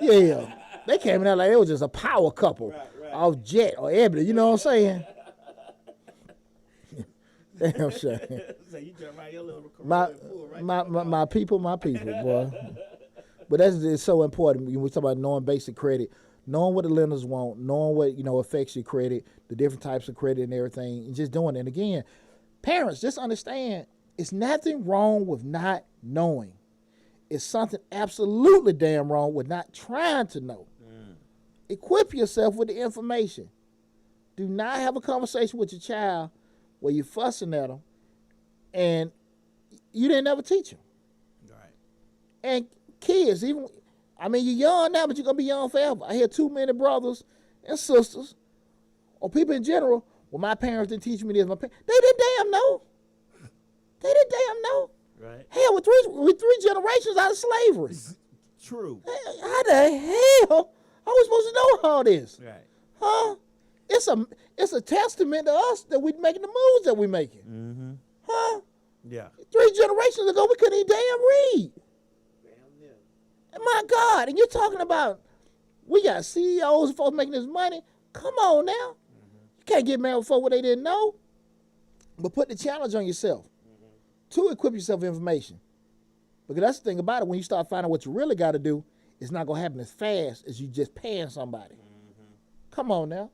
Yeah. They came in there like it was just a power couple off Jet or Ebony. You know what I'm saying? Damn shame. So you jump right your little my people, boy. But that's just so important when we talk about knowing basic credit, knowing what the lenders want, knowing what affects your credit, the different types of credit and everything, and just doing it. And again, parents, just understand it's nothing wrong with not knowing. It's something absolutely damn wrong with not trying to know. Equip yourself with the information. Do not have a conversation with your child where you're fussing at them and you didn't ever teach them. Right. And kids, you're young now, but you're going to be young forever. I hear too many brothers and sisters or people in general, well, my parents didn't teach me this. They didn't damn know. They didn't damn know. Right. Hell, we're three generations out of slavery. True. How the hell are we supposed to know all this? Right. Huh? It's a testament to us that we're making the moves that we're making. Mm-hmm. Huh? Yeah. 3 generations ago, we couldn't even damn read. Damn yeah. And my God, and you're talking about we got CEOs and folks making this money. Come on now. Mm-hmm. You can't get mad with folks what they didn't know. But put the challenge on yourself to equip yourself with information. Because that's the thing about it. When you start finding what you really got to do, it's not going to happen as fast as you just paying somebody. Mm-hmm. Come on now.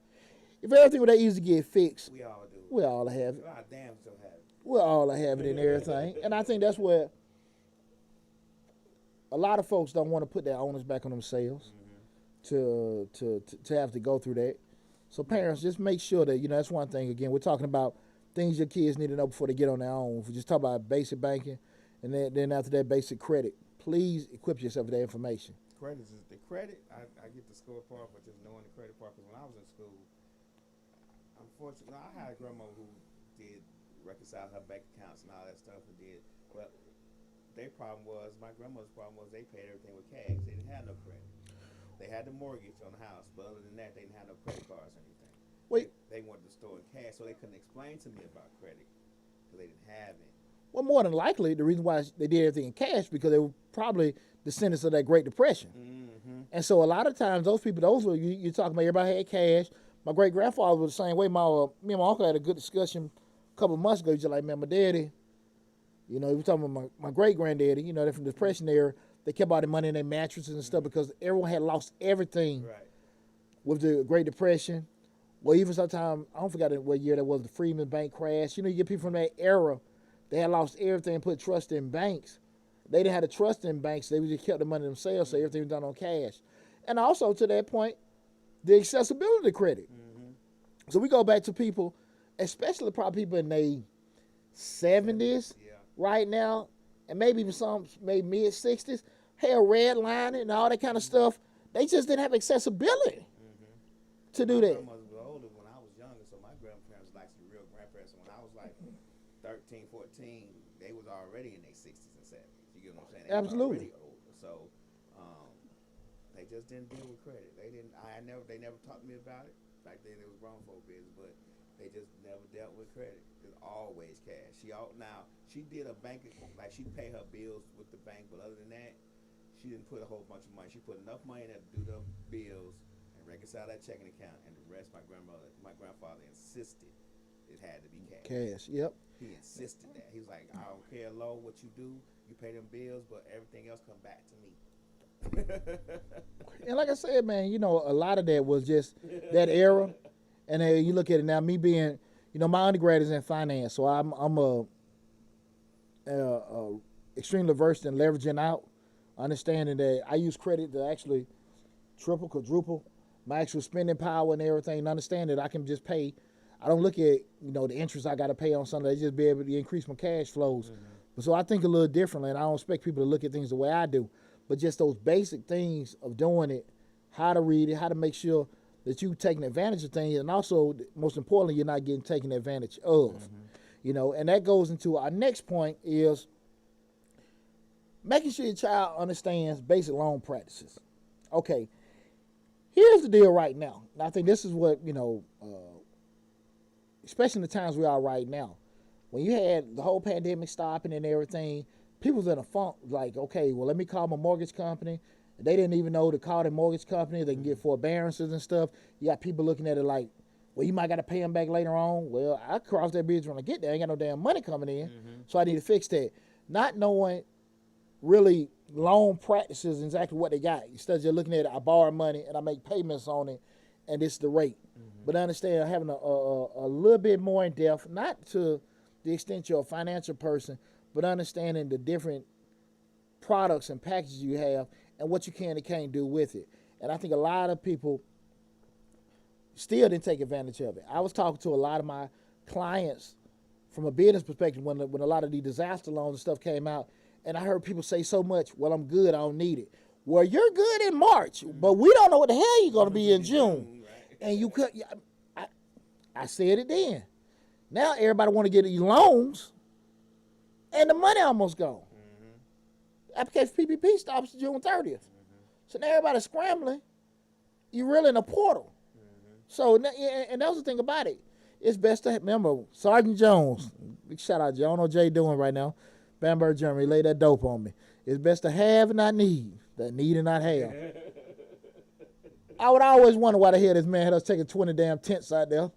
If everything were that easy to get fixed, we all do. We all have it. God damn so have it. We all have it in everything. And I think that's where a lot of folks don't want to put their onus back on themselves to have to go through that. So parents, just make sure that, that's one thing. Again, we're talking about things your kids need to know before they get on their own. If we just talk about basic banking and then after that, basic credit. Please equip yourself with that information. Credit is the credit. I get the score part, but just knowing the credit part. Because when I was in school, unfortunately, I had a grandma who did reconcile her bank accounts and all that stuff, and did. But their problem was, my grandmother's problem was, they paid everything with cash. They didn't have no credit. They had the mortgage on the house, but other than that, they didn't have no credit cards or anything. Wait. They wanted to store in cash, so they couldn't explain to me about credit because they didn't have it. Well, more than likely, the reason why they did everything in cash because they were probably descendants of that Great Depression. Mm-hmm. And so a lot of times, those people, those were you're talking about. Everybody had cash. My great grandfather was the same way. Me and my uncle had a good discussion a couple of months ago. He's just like, man, my daddy, he was talking about my great granddaddy. They're from the Depression era. They kept all the money in their mattresses and stuff because everyone had lost everything Right. with the Great Depression. Well, even sometime, I don't forget what year that was, the Freeman Bank crash. You get people from that era, they had lost everything and put trust in banks. They didn't have the trust in banks. They just kept the money themselves, so everything was done on cash. And also, to that point, the accessibility to credit. Mm-hmm. So we go back to people, especially probably people in their 70s Yeah. right now, and maybe even some maybe mid-60s, hell, redlining and all that kind of stuff. They just didn't have accessibility to do that. My grandmother was older when I was younger, so my grandparents were like some real grandparents. So when I was like 13, 14, they was already in their 60s and 70s. You get what I'm saying? They Absolutely. was already older. So they just didn't deal with credit. They never taught me about it. Back then it was grown folk business, but they just never dealt with credit. It's always cash. She did a bank, like she paid her bills with the bank, but other than that, she didn't put a whole bunch of money. She put enough money in there to do the bills and reconcile that checking account, and the rest my grandfather insisted it had to be cash. Cash, yep. He insisted that. He was like, I don't care, Lo, what you do. You pay them bills, but everything else come back to me. And like I said, man, a lot of that was just that era. And then you look at it now, me being, my undergrad is in finance, so I'm extremely versed in leveraging out, understanding that I use credit to actually triple, quadruple my actual spending power and everything, and understand that I can just pay. I don't look at, the interest I got to pay on something. I just be able to increase my cash flows. Mm-hmm. So I think a little differently, and I don't expect people to look at things the way I do. But just those basic things of doing it, how to read it, how to make sure that you're taking advantage of things, and also, most importantly, you're not getting taken advantage of. Mm-hmm. And that goes into our next point is making sure your child understands basic loan practices. Okay, here's the deal right now. And I think this is what, especially in the times we are right now, when you had the whole pandemic stopping and everything, people was in a funk like, okay, well, let me call my mortgage company. They didn't even know to call their mortgage company. They can get forbearances and stuff. You got people looking at it like, well, you might got to pay them back later on. Well, I cross that bridge when I get there. I ain't got no damn money coming in, so I need to fix that. Not knowing really loan practices exactly what they got. Instead of just looking at it, I borrow money and I make payments on it, and it's the rate. But I understand having a little bit more in depth, not to the extent you're a financial person, but understanding the different products and packages you have and what you can and can't do with it. And I think a lot of people still didn't take advantage of it. I was talking to a lot of my clients from a business perspective when a lot of the disaster loans and stuff came out, and I heard people say so much, well, I'm good, I don't need it. Well, you're good in March, but we don't know what the hell you're going to be in June. And you could, I said it then. Now everybody want to get these loans, and the money almost gone. Application for PPP stops June 30th. So now everybody's scrambling. You're really in a portal. So, and that was the thing about it. It's best to remember, Sergeant Jones, big shout out, John O. J. doing right now, Bamberg, Germany, laid that dope on me. It's best to have and not need, that need and not have. I would always wonder why the hell this man had us taking 20 damn tents out there.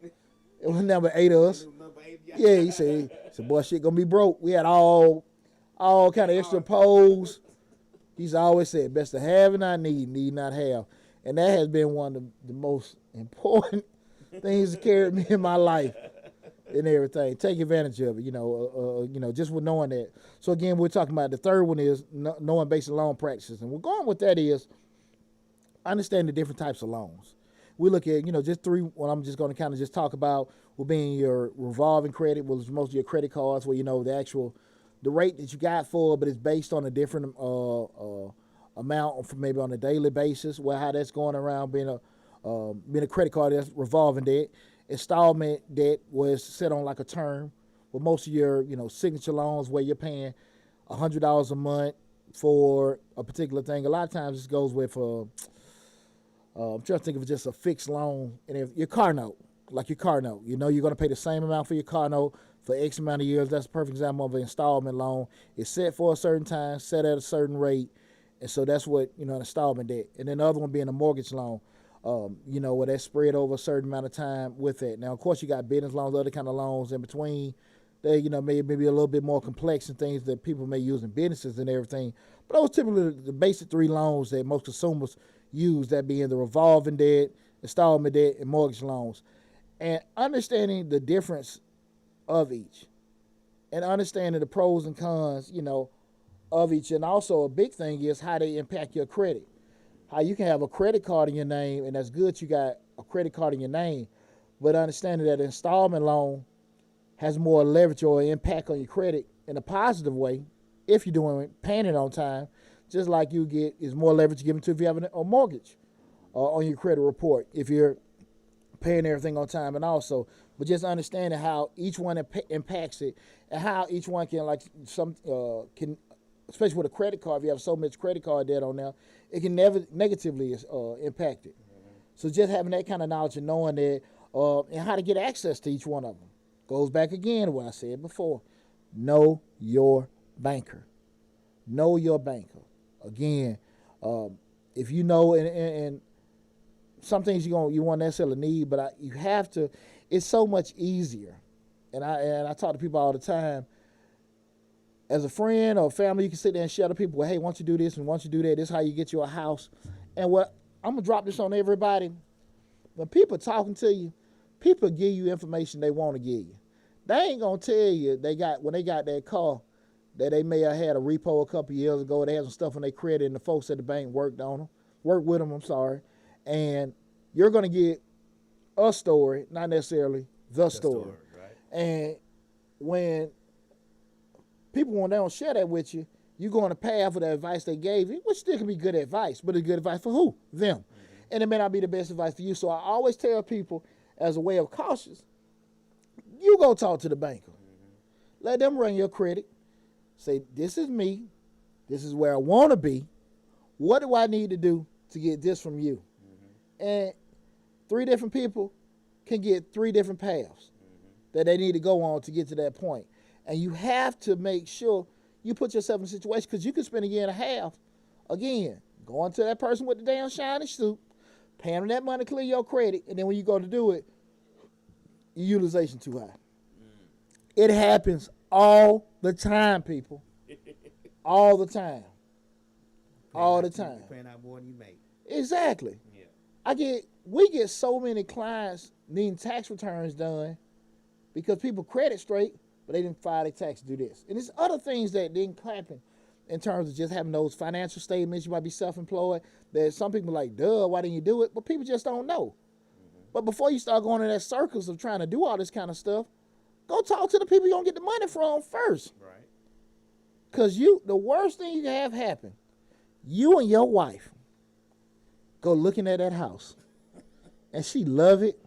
It was number 8 of us. Yeah, he said, boy, shit gonna be broke. We had all kind of extra poles. He's always said, best to have and not need not have. And that has been one of the most important things that carried me in my life and everything. Take advantage of it, just with knowing that. So again, we're talking about the third one is knowing basic loan practices. And we're going with that is understand the different types of loans. We look at, just 3, what I'm just going to kind of just talk about will be your revolving credit, which is most of your credit cards where, the actual the rate that you got for it, but it's based on a different amount for maybe on a daily basis. Well, how that's going around being a credit card that's revolving debt. Installment debt was set on like a term. With most of your signature loans where you're paying $100 a month for a particular thing. A lot of times this goes with I'm trying to think of just a fixed loan, and if your car note, like your car note, you're going to pay the same amount for your car note for X amount of years. That's a perfect example of an installment loan. It's set for a certain time, set at a certain rate, and so that's what an installment debt. And then the other one being a mortgage loan, where that's spread over a certain amount of time with it. Now, of course, you got business loans, other kind of loans in between. They maybe a little bit more complex and things that people may use in businesses and everything. But those typically the basic 3 loans that most consumers use, that being the revolving debt, installment debt, and mortgage loans. And understanding the difference of each and understanding the pros and cons, of each. And also a big thing is how they impact your credit. How you can have a credit card in your name, and that's good you got a credit card in your name, but understanding that an installment loan has more leverage or impact on your credit in a positive way if you're paying it on time, just like you get is more leverage given to if you have a mortgage on your credit report if you're paying everything on time. And also, but just understanding how each one impacts it and how each one can especially with a credit card, if you have so much credit card debt on there, it can never negatively impact it. So just having that kind of knowledge and knowing that and how to get access to each one of them. Goes back again to what I said before. Know your banker. Know your banker. Again, if you know, and some things you won't necessarily need, but you have to. It's so much easier. And I talk to people all the time. As a friend or family, you can sit there and share to people, well, hey, why don't you do this and why don't you do that? This is how you get you a house. And I'm going to drop this on everybody. When people are talking to you, people give you information they want to give you. They ain't going to tell you when they got that car that they may have had a repo a couple years ago. They had some stuff on their credit and the folks at the bank worked with them, and you're going to get a story, not necessarily the story. Right. And when people, when they don't share that with you, you go on the path of the advice they gave you, which still can be good advice, but it's good advice for who? Them. Mm-hmm. And it may not be the best advice for you. So I always tell people, as a way of cautious, you go talk to the banker. Mm-hmm. Let them run your credit. Say, this is me. This is where I want to be. What do I need to do to get this from you? Mm-hmm. And 3 different people can get 3 different paths that they need to go on to get to that point. And you have to make sure you put yourself in a situation, because you could spend a year and a half, again, going to that person with the damn shiny suit, paying them that money to clear your credit, and then when you go to do it, your utilization too high. It happens all the time, people. All the time. All the time. You're paying out more than you make. Exactly. Yeah. We get so many clients needing tax returns done because people credit straight, but they didn't file their tax to do this. And there's other things that didn't happen in terms of just having those financial statements. You might be self-employed. There's some people like, duh, why didn't you do it? But people just don't know. Mm-hmm. But before you start going in that circles of trying to do all this kind of stuff, go talk to the people you're going to get the money from first. Right. Because the worst thing you can have happen, you and your wife go looking at that house, and she love it.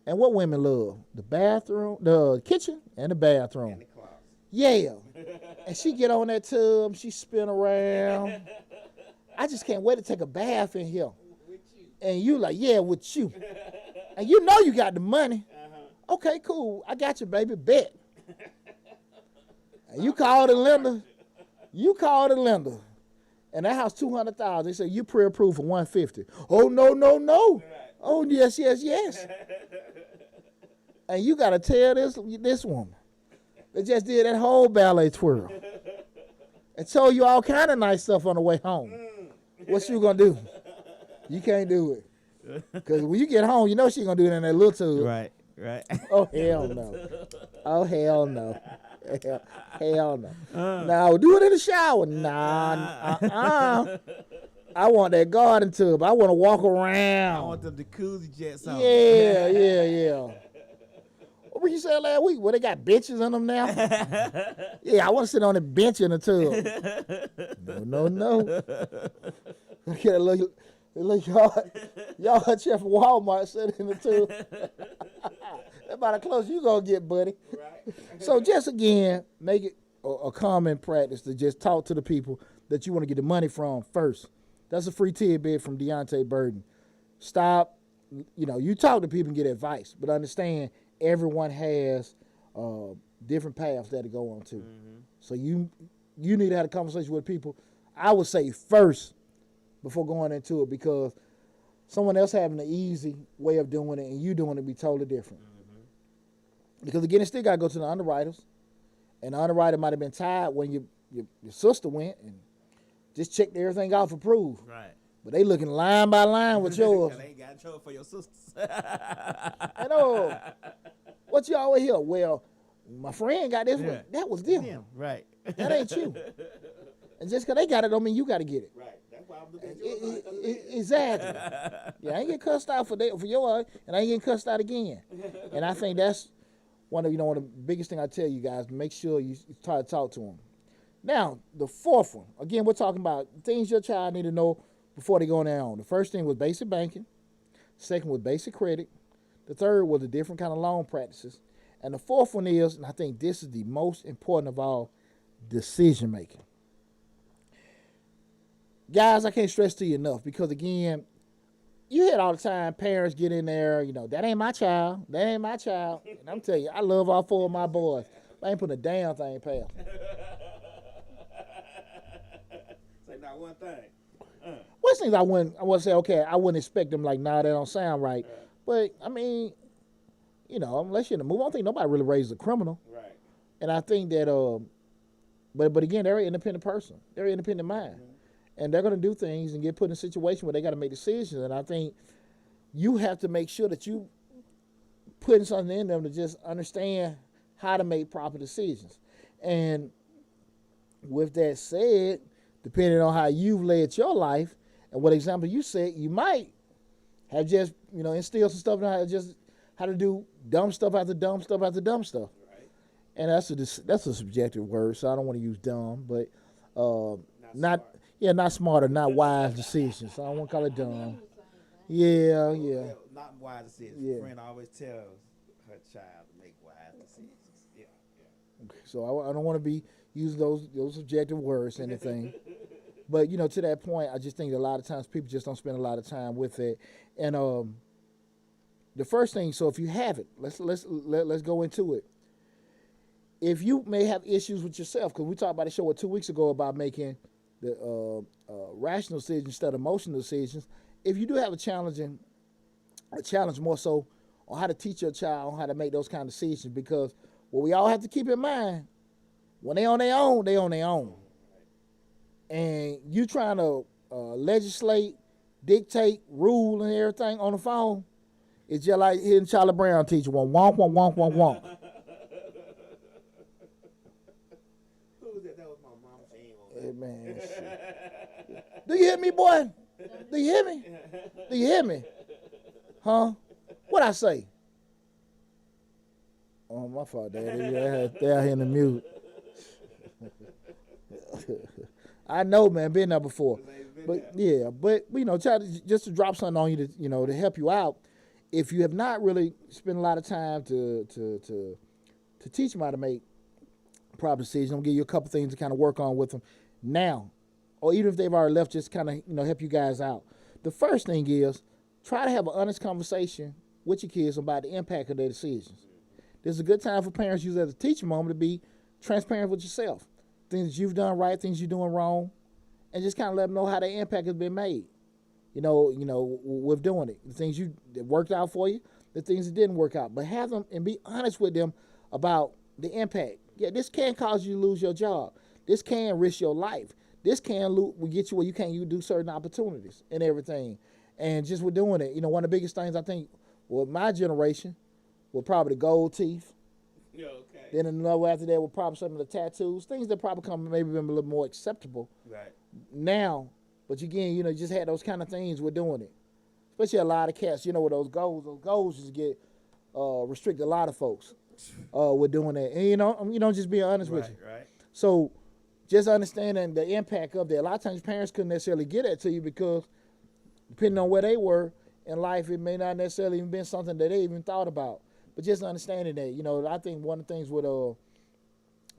And what women love? The bathroom, the kitchen, and the bathroom. And the closet. Yeah. And she get on that tub, she spin around. I just can't wait to take a bath in here. With you. And you like, yeah, with you. And you know you got the money. Uh-huh. Okay, cool. I got you, baby. Bet. And you call the lender. And that house $200,000. They say you pre-approved for $150. Oh, no. Right. Oh, yes. And you got to tell this woman that just did that whole ballet twirl and told you all kind of nice stuff on the way home. What you going to do? You can't do it. Because when you get home, you know she going to do it in that little tube. Right. Oh, hell no. Hell no. Now, do it in the shower. Nah. I want that garden tub. I want to walk around. I want them jacuzzi jets on. Yeah. what you said last week? Well, they got benches on them now. Yeah, I want to sit on the bench in the tub. No. Look at it, look, y'all chef from Walmart sitting in the tub. That's about the close you gonna get, buddy. Right. So just again, make it a common practice to just talk to the people that you want to get the money from first. That's a free tidbit from Deonte Burden. Stop. You talk to people and get advice, but understand everyone has different paths that to go on to. Mm-hmm. So you need to have a conversation with people, I would say, first before going into it, because someone else having an easy way of doing it and you doing it be totally different. Mm-hmm. Because again, it still got to go to the underwriters, and the underwriter might have been tired when your sister went and just checked everything out for proof. Right. But they looking line by line with yours. They ain't got trouble for your sisters. And what you always hear? Well, my friend got this one. That was them. Yeah, right. That ain't you. And just because they got it don't mean you got to get it. Right. That's why I'm looking at yours. Exactly. Yeah, I ain't getting cussed out for yours, and I ain't getting cussed out again. And I think that's one of the biggest thing I tell you guys. Make sure you try to talk to them. Now, the fourth one. Again, we're talking about things your child need to know before they go on their own. The first thing was basic banking. Second was basic credit. The third was the different kind of loan practices. And the fourth one is, and I think this is the most important of all, decision making. Guys, I can't stress to you enough, because again, you hear it all the time, parents get in there, that ain't my child. That ain't my child. And I'm telling you, I love all four of my boys. I ain't putting a damn thing past them. Say not one thing. One thing I wouldn't say, okay, I wouldn't expect them like, nah, that don't sound right. But, I mean, unless you're in the movie, I don't think nobody really raised a criminal. Right. And I think that, but again, they're an independent person. They're an independent mind. Mm-hmm. And they're going to do things and get put in a situation where they got to make decisions. And I think you have to make sure that you putting something in them to just understand how to make proper decisions. And with that said, depending on how you've led your life and what example you set, you might have just, instilled some stuff on how to do dumb stuff after dumb stuff after dumb stuff. Right. And that's a subjective word, so I don't want to use dumb, but not smart or not wise decisions. So I don't want to call it dumb. Yeah. Not wise decisions. Yeah. A friend always tells her child to make wise decisions. Yeah. Okay, so I don't want to be using those subjective words or anything. But to that point, I just think that a lot of times people just don't spend a lot of time with it. And the first thing, so if you have it, let's go into it. If you may have issues with yourself, because we talked about a show 2 weeks ago about making the rational decisions instead of emotional decisions. If you do have a challenge more so on how to teach your child on how to make those kind of decisions, because what we all have to keep in mind, when they on their own, they on their own. And you trying to legislate, dictate, rule, and everything on the phone, it's just like hearing Charlie Brown teach one, wonk, wonk, wonk, wonk, wonk. Who was that? That was my mom. She ain't on that. Hey, man, shit. Do you hear me, boy? Do you hear me? Do you hear me? Huh? What'd I say? Oh, my fault, Daddy. They out here in the mute. I know, man, been there before. But yeah, try to just to drop something on you to to help you out. If you have not really spent a lot of time to teach them how to make proper decisions, I'm gonna give you a couple things to kind of work on with them now, or even if they've already left, just kind of help you guys out. The first thing is try to have an honest conversation with your kids about the impact of their decisions. This is a good time for parents use it as a teaching moment to be transparent with yourself. Things that you've done right, things you're doing wrong, and just kind of let them know how the impact has been made. With doing it, the things that worked out for you, the things that didn't work out. But have them and be honest with them about the impact. Yeah, this can cause you to lose your job. This can risk your life. This will get you where you do certain opportunities and everything. And just with doing it, one of the biggest things I think with my generation were probably the gold teeth. Yeah, okay. Then another after that were probably some of the tattoos, things that probably maybe been a little more acceptable now. But again, you just had those kind of things with doing it. Especially a lot of cats, with those goals just get restrict a lot of folks. with doing that. And just being honest with you. Right. So just understanding the impact of that. A lot of times parents couldn't necessarily get that to you because depending on where they were in life, it may not necessarily even been something that they even thought about. But just understanding that, I think one of the things with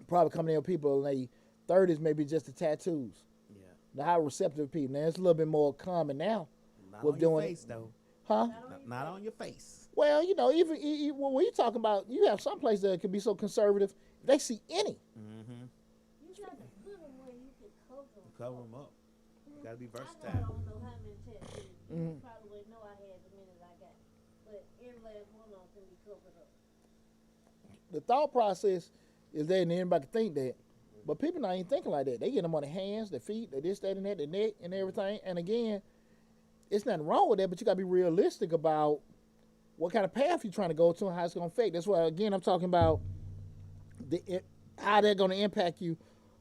probably coming in with people in their 30s, maybe just the tattoos. Yeah. The how receptive people. Now it's a little bit more common now. Not with on doing your face, though. Huh? Not on your face. Well, even when you talking about, you have some places that can be so conservative, they see any. Mm-hmm. You got to put them where you can cover them. Cover them up. You gotta be I versatile. don't know how many tattoos. You probably wouldn't know I had the minute I got. But every last one of them can be covered up. The thought process is there, and anybody can think that. But people not even thinking like that. They get them on their hands, their feet, their this, that, and that, their neck, and everything. And again, it's nothing wrong with that, but you got to be realistic about what kind of path you're trying to go to and how it's going to affect. That's why, again, I'm talking about how they're going to impact you,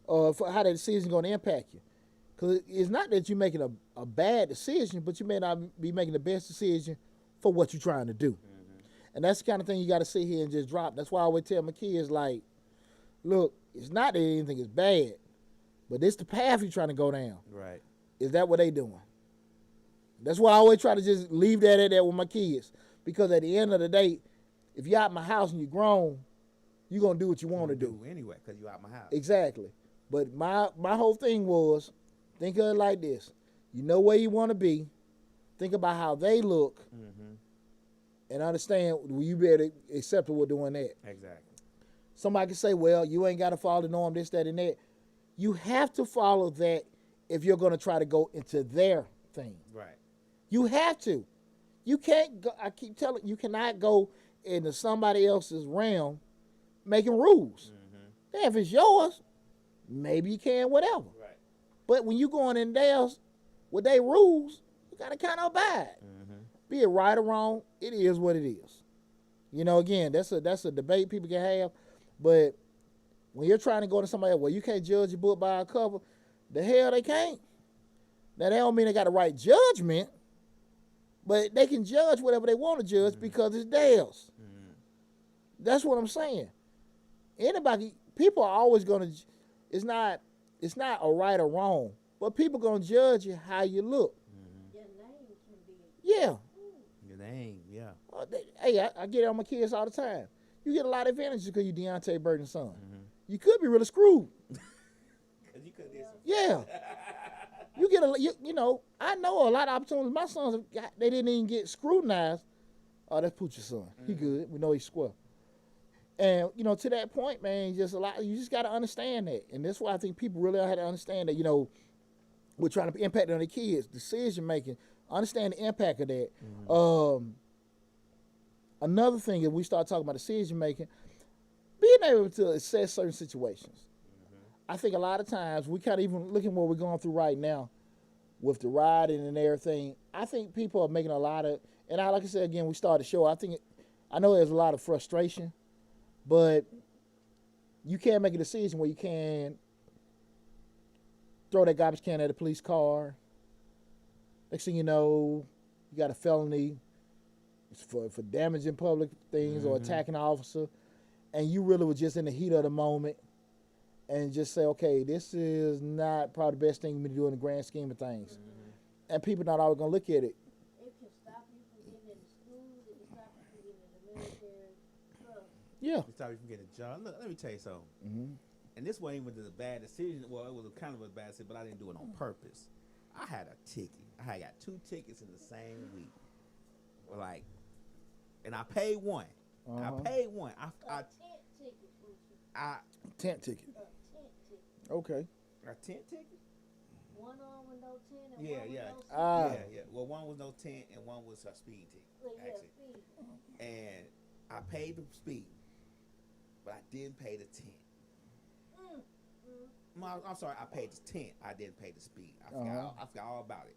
how that decision is going to impact you. Because it's not that you're making a bad decision, but you may not be making the best decision for what you're trying to do. Mm-hmm. And that's the kind of thing you got to sit here and just drop. That's why I always tell my kids, like, look, it's not that anything is bad, but it's the path you're trying to go down. Right. Is that what they doing? That's why I always try to just leave that at that with my kids. Because at the end of the day, if you're out my house and you're grown, you're going to do what you want to do. Anyway, because you're out my house. Exactly. But my whole thing was, think of it like this. You know where you want to be. Think about how they look. Mm-hmm. And understand, will you be able to accept with doing that? Exactly. Somebody can say, well, you ain't got to follow the norm, this, that, and that. You have to follow that if you're going to try to go into their thing. Right. You have to. You can't go, I keep telling you, cannot go into somebody else's realm making rules. Mm-hmm. Now, if it's yours, maybe you can, whatever. Right. But when you going in theirs with their rules, you got to kind of abide. Mm-hmm. Be it right or wrong, it is what it is. Again, that's a debate people can have. But when you're trying to go to somebody else, well, you can't judge a book by a cover, the hell they can't. Now, that don't mean they got the right judgment, but they can judge whatever they want to judge because it's theirs. Mm-hmm. That's what I'm saying. People are always going to, it's not a right or wrong, but people going to judge you how you look. Mm-hmm. Your name can be. Yeah. Your name, yeah. Hey, I get it on my kids all the time. You get a lot of advantages because you Deonte Burden's son. Mm-hmm. You could be really screwed. You could do some. Yeah. You get I know a lot of opportunities. My sons, they didn't even get scrutinized. Oh, that's Pooch's son. Mm-hmm. He good. We know he's square. And, to that point, man, you just got to understand that. And that's why I think people really have to understand that, we're trying to impact on the kids, decision making, understand the impact of that. Mm-hmm. Another thing is we start talking about decision making, being able to assess certain situations. Mm-hmm. I think a lot of times we kind of even looking at what we're going through right now with the riding and everything. I think people are making a lot of, and like I said again, we started the show. I know there's a lot of frustration, but you can't make a decision where you can throw that garbage can at a police car. Next thing you know, you got a felony for damaging public things or attacking an officer, and you really were just in the heat of the moment and just say, okay, this is not probably the best thing to do in the grand scheme of things. Mm-hmm. And people not always going to look at it. It can stop you from getting into school. It can stop you from getting into the military. Yeah. It can stop you from getting a job. Look, let me tell you something. Mm-hmm. And this wasn't even a bad decision. Well, it was kind of a bad decision, but I didn't do it on purpose. I had a ticket. I got 2 tickets in the same week. And I paid one. Uh-huh. I paid one. Tent ticket. Okay. A tent ticket? One on with no tent and yeah, one yeah. with no tent. Yeah. Well, one was no tent and one was a speed ticket. Actually. Speed. And I paid the speed, but I didn't pay the tent. I'm sorry, I paid the tent. I didn't pay the speed. I forgot all about it.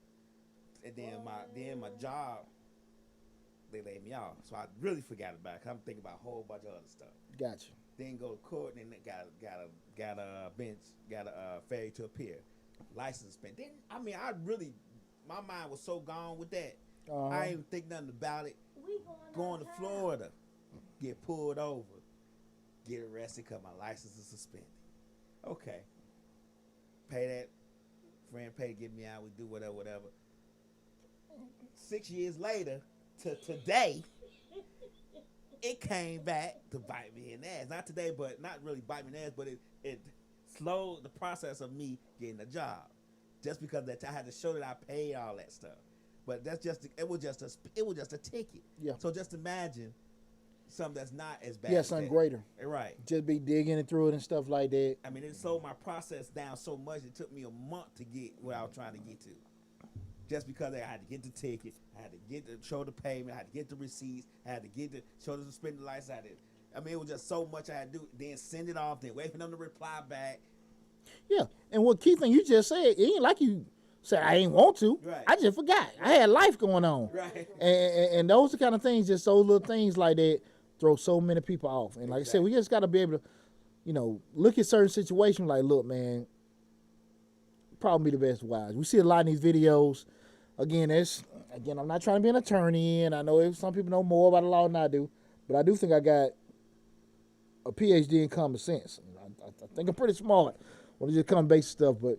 And then my job, they laid me off. So I really forgot about it. 'Cause I'm thinking about a whole bunch of other stuff. Gotcha. Then go to court and then got a bench, got a failure to appear, license suspended. Then my mind was so gone with that. I didn't even think nothing about it. We going to Florida, get pulled over. get arrested because my license is suspended. Okay. Pay that. Friend pay to get me out. We do whatever. 6 years later to today, it came back to bite me in the ass. Not today, but not really bite me in the ass, but it slowed the process of me getting a job. Just because that I had to show that I paid all that stuff. But it was just a ticket. Yeah. So just imagine something that's not as bad. Yeah, as something that. greater. Right. Just be digging it through it and stuff like that. I mean, it slowed my process down so much. It took me a month to get where I was trying to get to. Just because I had to get the ticket, I had to show the payment, I had to get the receipts, I had to show the suspended license. I mean, it was just so much I had to do. Then send it off, then wait for them to reply back. Yeah, and what key thing you just said, it ain't like you said I ain't want to. Right. I just forgot. I had life going on. Right. And those are the kind of things, just those little things like that throw so many people off. And like I said, we just got to be able to, look at certain situations like, look, man, probably be the best wise. We see a lot in these videos. Again, I'm not trying to be an attorney, and I know some people know more about the law than I do, but I do think I got a PhD in common sense. I think I'm pretty smart when it just comes basic stuff, but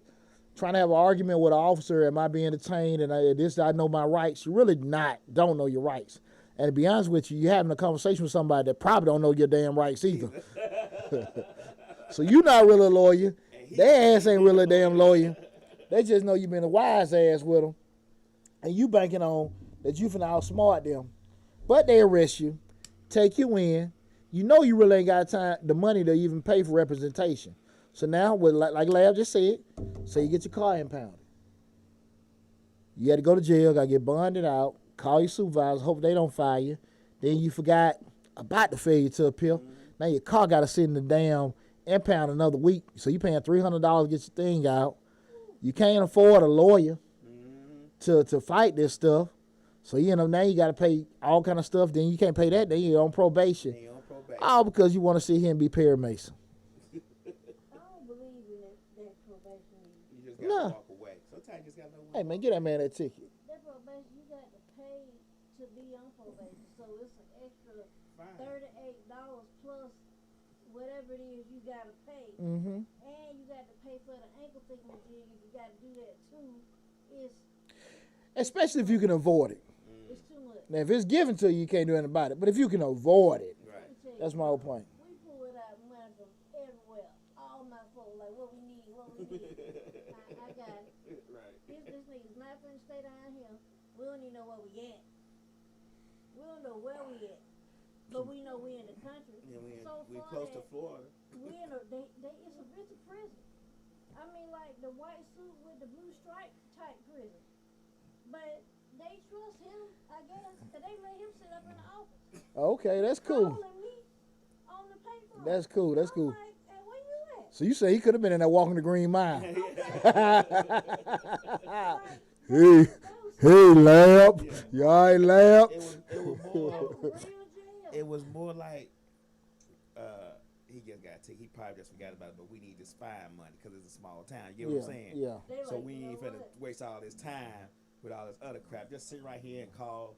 trying to have an argument with an officer, am I being detained, and I know my rights, you really don't know your rights. And to be honest with you, you're having a conversation with somebody that probably don't know your damn rights either. So you're not really a lawyer. Their ass ain't really a damn lawyer. They just know you've been a wise ass with them. And you banking on that you finna outsmart them. But they arrest you, take you in. You know you really ain't got the money to even pay for representation. So now, like Lab just said, say you get your car impounded. You had to go to jail, got to get bonded out, call your supervisor, hope they don't fire you. Then you forgot about the failure to appeal. Now your car got to sit in the damn impound another week. So you paying $300 to get your thing out. You can't afford a lawyer to fight this stuff. So now you got to pay all kind of stuff. Then you can't pay that. Then you're on probation. All because you want to sit here and be Perry Mason. I don't believe in that probation. You just got to walk away. Sometimes you just got to know. Hey, man, get that man that ticket. That probation, you got to pay to be on probation. So it's an extra $38 plus whatever it is you got to pay. Mm-hmm. And you got to pay for the ankle thickness jig if you got to do that too. Especially if you can avoid it. It's too much. Now, if it's given to you, you can't do anything about it. But if you can avoid it, that's my whole point. We pull it out money from everywhere. All my folks, like what we need. I got it. Right. This nigga's not finna stay down here. We don't even know where we at. We don't know where we at. But we know we in the country. Yeah, we're close to Florida. We in it's a prison. I mean, like the white suit with the blue stripe type prison. But they trust him, I guess, because they let him sit up in the office. Okay, that's cool. Calling me on the paper. That's cool. That's cool. I'm like, hey, where you at? So you say he could have been in there walking the Green Mile. Like, Hey, Lab. You all right, Lab? It was more like he just got ticked. He probably just forgot about it, but we need this fine money because it's a small town. You know what I'm saying? Yeah. So we ain't finna waste all this time with all this other crap. Just sit right here and call.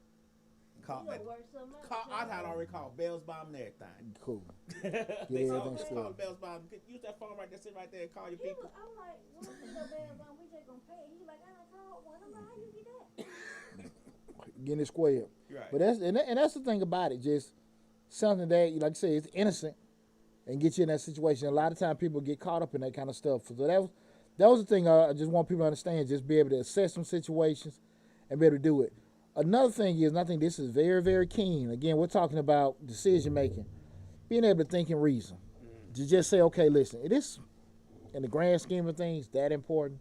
I had already called Bell's Bomb and everything. Cool. They Yeah, call cool. Bell's Bomb. Use that phone right there, sit right there and call your people. I'm like, we just gonna pay. He's like, I called one. I'm like, how you get that? Getting it squared. Right. But that's the thing about it. Just something that, like I say, it's innocent and get you in that situation. A lot of times people get caught up in that kind of stuff. So that was the thing I just want people to understand. Just be able to assess some situations and be able to do it. Another thing is, and I think this is very, very keen. Again, we're talking about decision making. Being able to think and reason. To just say, okay, listen, it is, in the grand scheme of things, that important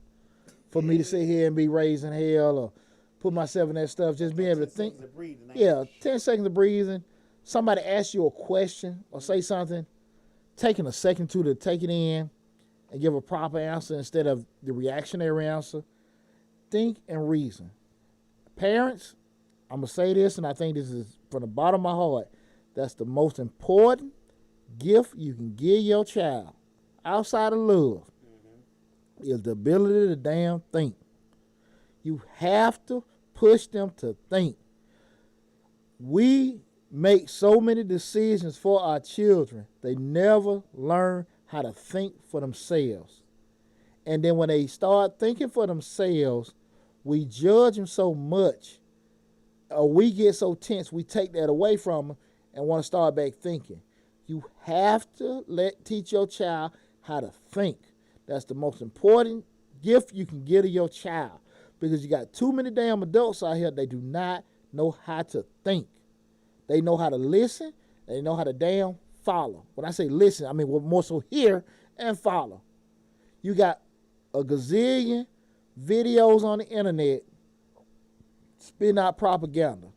for me to sit here and be raising hell or put myself in that stuff. Just being able to think. 10 seconds of breathing. Somebody asks you a question or say something, taking a second to take it in and give a proper answer instead of the reactionary answer. Think and reason. Parents, I'm going to say this, and I think this is from the bottom of my heart. That's the most important gift you can give your child outside of love is the ability to damn think. You have to push them to think. We make so many decisions for our children. They never learn how to think for themselves. And then when they start thinking for themselves, we judge them so much, or we get so tense, we take that away from them and want to start back thinking. You have to teach your child how to think. That's the most important gift you can give to your child, because you got too many damn adults out here, they do not know how to think. They know how to listen, and they know how to damn follow. When I say listen, I mean more so hear and follow. You got a gazillion videos on the internet spitting out propaganda,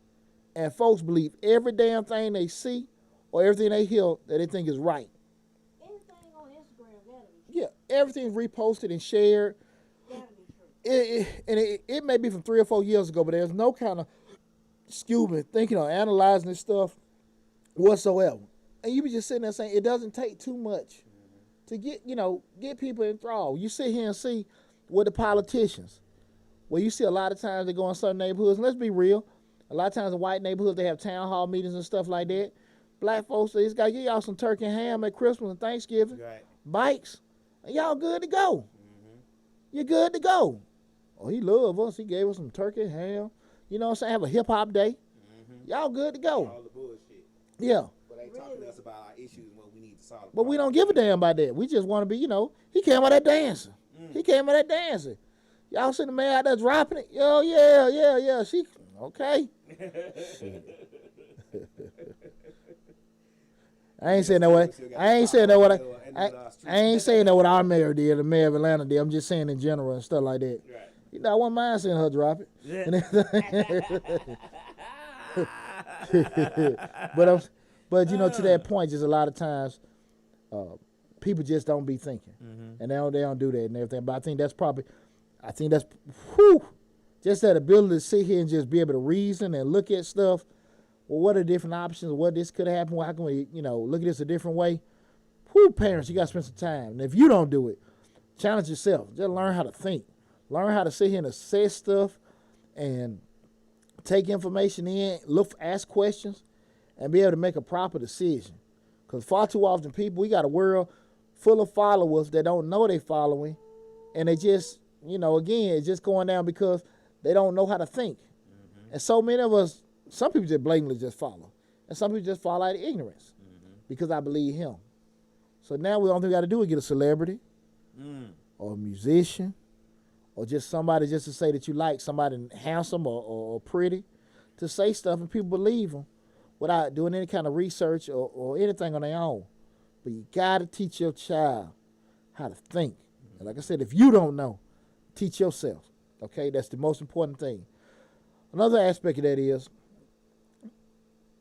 and folks believe every damn thing they see or everything they hear that they think is right. Anything on Instagram gotta be Yeah, everything's reposted and shared. gotta be true. It may be from 3 or 4 years ago, but there's no kind of thinking or analyzing this stuff whatsoever. And you be just sitting there saying it doesn't take too much to get people enthralled. You sit here and see with the politicians, where you see a lot of times they go in certain neighborhoods, and let's be real, a lot of times in white neighborhoods they have town hall meetings and stuff like that. Black folks, they just got to get y'all some turkey and ham at Christmas and Thanksgiving, Right. bikes, and y'all good to go. You're good to go. Oh, he love us. He gave us some turkey, ham. You know what I'm saying? Have a hip-hop day. Y'all good to go. All the bullshit. Yeah. But they talking to us about our issues and what we need to solve. But we don't give a damn about that. We just want to be, he came out there dancing. He came out there dancing. Y'all see the man out there dropping it? Yo, yeah. She, okay. Shit. I ain't saying that what I ain't saying that what I ain't saying that what our mayor did, the mayor of Atlanta did. I'm just saying in general and stuff like that. Right. I wouldn't mind seeing her drop it. But to that point, just a lot of times, people just don't be thinking, and they don't do that and everything. But I think that's just that ability to sit here and just be able to reason and look at stuff. Well, what are different options? What this could happen? Well, how can we, look at this a different way? Parents, you got to spend some time. And if you don't do it, challenge yourself. Just learn how to think. Learn how to sit here and assess stuff and take information in, ask questions, and be able to make a proper decision. Because far too often we got a world full of followers that don't know they're following, and they just, again, it's just going down because they don't know how to think. And so many of us, some people just blatantly just follow, and some people just fall out of ignorance because I believe him. So now the only thing we got to do is get a celebrity or a musician or just somebody just to say that you like, somebody handsome or pretty, to say stuff and people believe them without doing any kind of research or anything on their own. But you got to teach your child how to think. And like I said, if you don't know, teach yourself. Okay, that's the most important thing. Another aspect of that is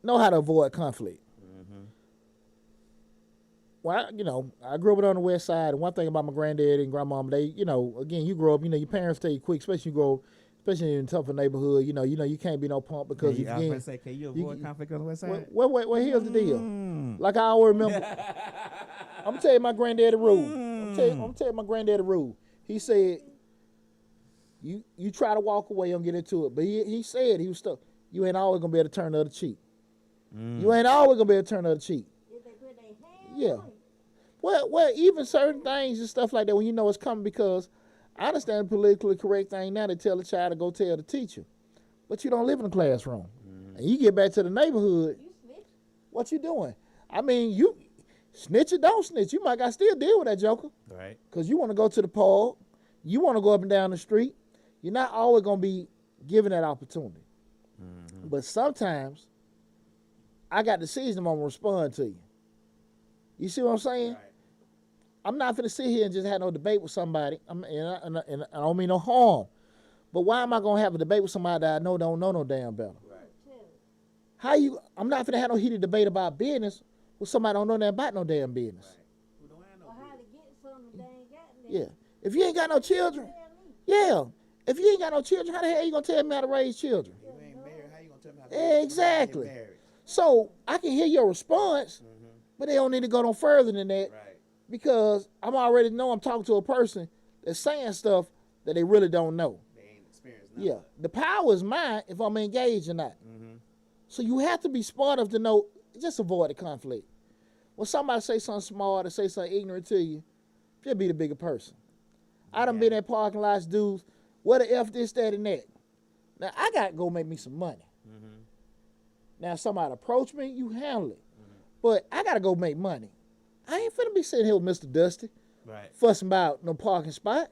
know how to avoid conflict. Well, I grew up on the west side, and one thing about my granddad and grandmama, they, again, you grow up, your parents tell you quick, especially in tougher neighborhood, you can't be no punk because I was going to say, can you avoid conflict on the west side? Well, here's the deal. Like I always remember, I'm going to tell you my granddaddy rule. I'm going to tell you my granddaddy rule. He said, you try to walk away, you don't get into it. But he said, he was stuck. You ain't always going to be able to turn the other cheek. You ain't always going to be able to turn the other cheek. If they put their hand Yeah. on it, Well, even certain things and stuff like that, when you know it's coming, because I understand the politically correct thing now, they tell the child to go tell the teacher. But you don't live in the classroom. And you get back to the neighborhood, you snitch. what you doing? I mean, you snitch or don't snitch, you might got to still deal with that joker. Right. Because you want to go to the park, you want to go up and down the street. You're not always going to be given that opportunity. But sometimes, I got decisions I'm going to respond to you. You see what I'm saying? Right. I'm not going to sit here and just have no debate with somebody. And I don't mean no harm. But why am I going to have a debate with somebody that I know don't know no damn better? Right. I'm not going to have no heated debate about business with somebody that don't know nothing about no damn business. Right. Who don't have no Or how to business. get something they ain't got in Yeah. there. If you ain't got no children, Tell me. yeah. If you ain't got no children, how the hell you going to tell me how to raise children? You ain't married. How you going to tell me how to Exactly. get married? So I can hear your response, but they don't need to go no further than that. Right. Because I'm already know I'm talking to a person that's saying stuff that they really don't know. They ain't experienced nothing. Yeah, the power is mine if I'm engaged or not. So you have to be smart enough to know, just avoid the conflict. When somebody say something smart or say something ignorant to you, just be the bigger person. I done been in parking lots, dudes, what the F this, that, and that. Now, I got to go make me some money. Now, if somebody approach me, you handle it. But I got to go make money. I ain't finna be sitting here with Mr. Dusty, fussing about no parking spot.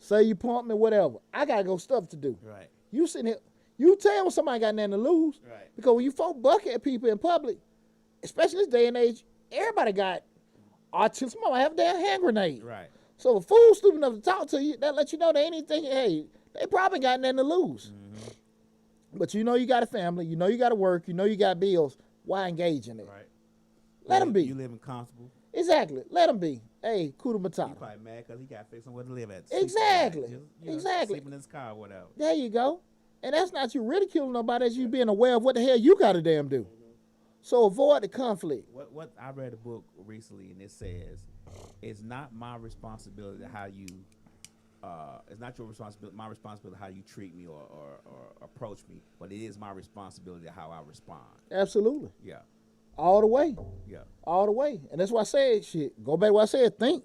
Say you pump me, whatever. I got to go stuff to do. Right. You sitting here, you tell when somebody got nothing to lose. Right. Because when you folk buck at people in public, especially this day and age, everybody got artillery. Somebody have a damn hand grenade. Right. So if a fool stupid enough to talk to you, that let you know they ain't thinking, hey, they probably got nothing to lose. But you know you got a family, you know you got to work, you know you got bills. Why engage in it? Right. Let them be. You living comfortable. Exactly. Let them be. Hey, kuda He matata. probably mad because he got to fix somewhere to live at. Exactly. Just, you know, Exactly. Sleeping in his car or whatever. There you go. And that's not you ridiculing nobody, that's you being aware of what the hell you got to damn do. So avoid the conflict. What I read a book recently and it says it's not my responsibility how you it's not your responsibility, my responsibility how you treat me or approach me, but it is my responsibility how I respond. Absolutely. Yeah. All the way. Yeah. All the way. And that's why I said, shit, go back to what I said, think.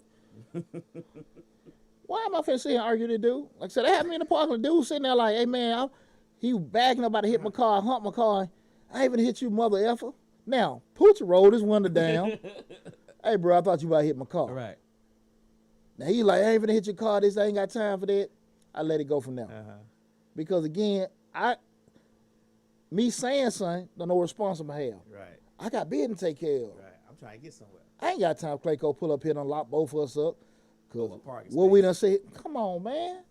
Why am I finna sit here and argue with the dude? Like I said, they had me in the parking lot, dude sitting there like, hey man, he was backing up about to hit my car, hump my car. I ain't even hit you, mother effer. Now, put your roll this window down. Hey bro, I thought you about to hit my car. Right. Now he like, I ain't finna hit your car, I ain't got time for that. I let it go from there. Because again, me saying something, don't know what response I'm gonna have. Right. I got business to take care of. Right. I'm trying to get somewhere. I ain't got time for Clayco pull up here and lock both of us up. Cause Over parking what we space. done say, come on, man.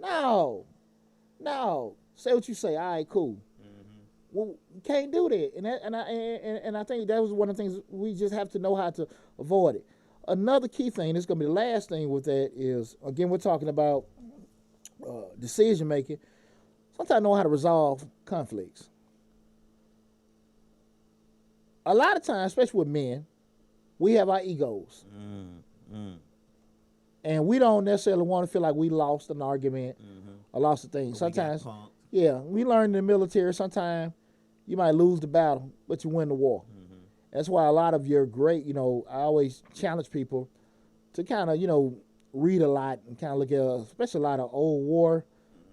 No. Say what you say. All right, cool. Well, you can't do that. And I think that was one of the things we just have to know how to avoid it. Another key thing, this is gonna be the last thing with that is, again, we're talking about decision making. Sometimes know how to resolve conflicts. A lot of times, especially with men, we have our egos. And we don't necessarily want to feel like we lost an argument or lost a thing. Sometimes, yeah, we learn in the military, sometimes you might lose the battle, but you win the war. That's why a lot of your great, I always challenge people to kind of, read a lot and kind of look at, especially a lot of old war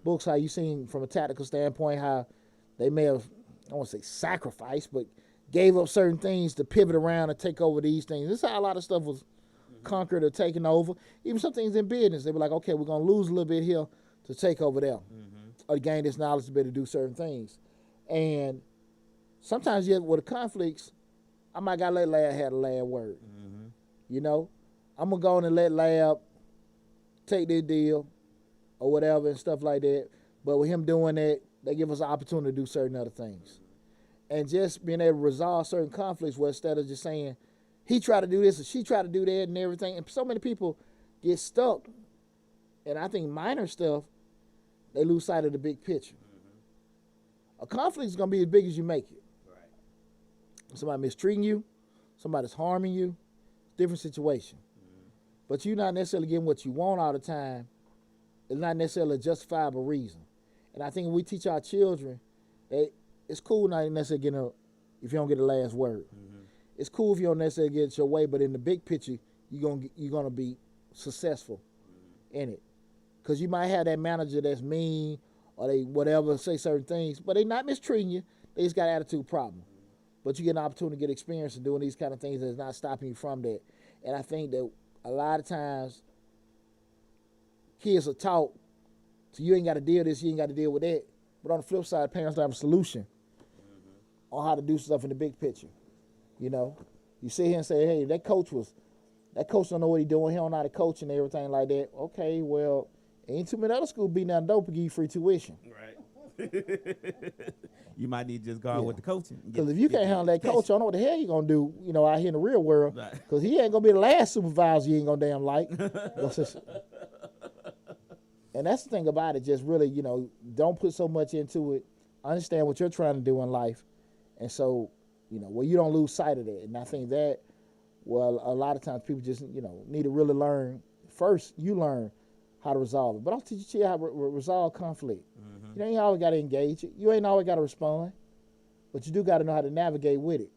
books, how you seen from a tactical standpoint, how they may have, I don't want to say sacrificed, but gave up certain things to pivot around and take over these things. This is how a lot of stuff was conquered or taken over. Even some things in business, they were like, okay, we're going to lose a little bit here to take over there or to gain this knowledge to be able to do certain things. And sometimes with the conflicts, I might got to let Lab have the last word. I'm going to go on and let Lab take their deal or whatever and stuff like that. But with him doing that, they give us an opportunity to do certain other things. And just being able to resolve certain conflicts where instead of just saying, he tried to do this or she tried to do that and everything. And so many people get stuck. And I think minor stuff, they lose sight of the big picture. A conflict is going to be as big as you make it. Somebody mistreating you, somebody's harming you, different situation. But you're not necessarily getting what you want all the time. It's not necessarily a justifiable reason. And I think when we teach our children that it's cool not necessarily getting if you don't get the last word. It's cool if you don't necessarily get it your way, but in the big picture, you're gonna be successful in it. Because you might have that manager that's mean or they whatever, say certain things, but they not mistreating you. They just got an attitude problem. But you get an opportunity to get experience in doing these kind of things that's not stopping you from that. And I think that a lot of times kids are taught, so you ain't got to deal with this, you ain't got to deal with that. But on the flip side, parents don't have a solution on how to do stuff in the big picture. You sit here and say, hey, that coach don't know what he's doing, he don't know how to coach and everything like that. Okay, well, ain't too many other schools beating down dope and give you free tuition. Right. You might need to just go out with the coaching. Because if you can't handle that coach, I don't know what the hell you going to do, out here in the real world. Right. Because he ain't going to be the last supervisor you ain't going to damn like. And that's the thing about it, just really, don't put so much into it. Understand what you're trying to do in life. And so, where you don't lose sight of that. And I think that, well, a lot of times people just, need to really learn. First, you learn how to resolve it. But I'll teach you how to resolve conflict. You ain't always got to engage it. You ain't always got to respond. but you do got to know how to navigate with it.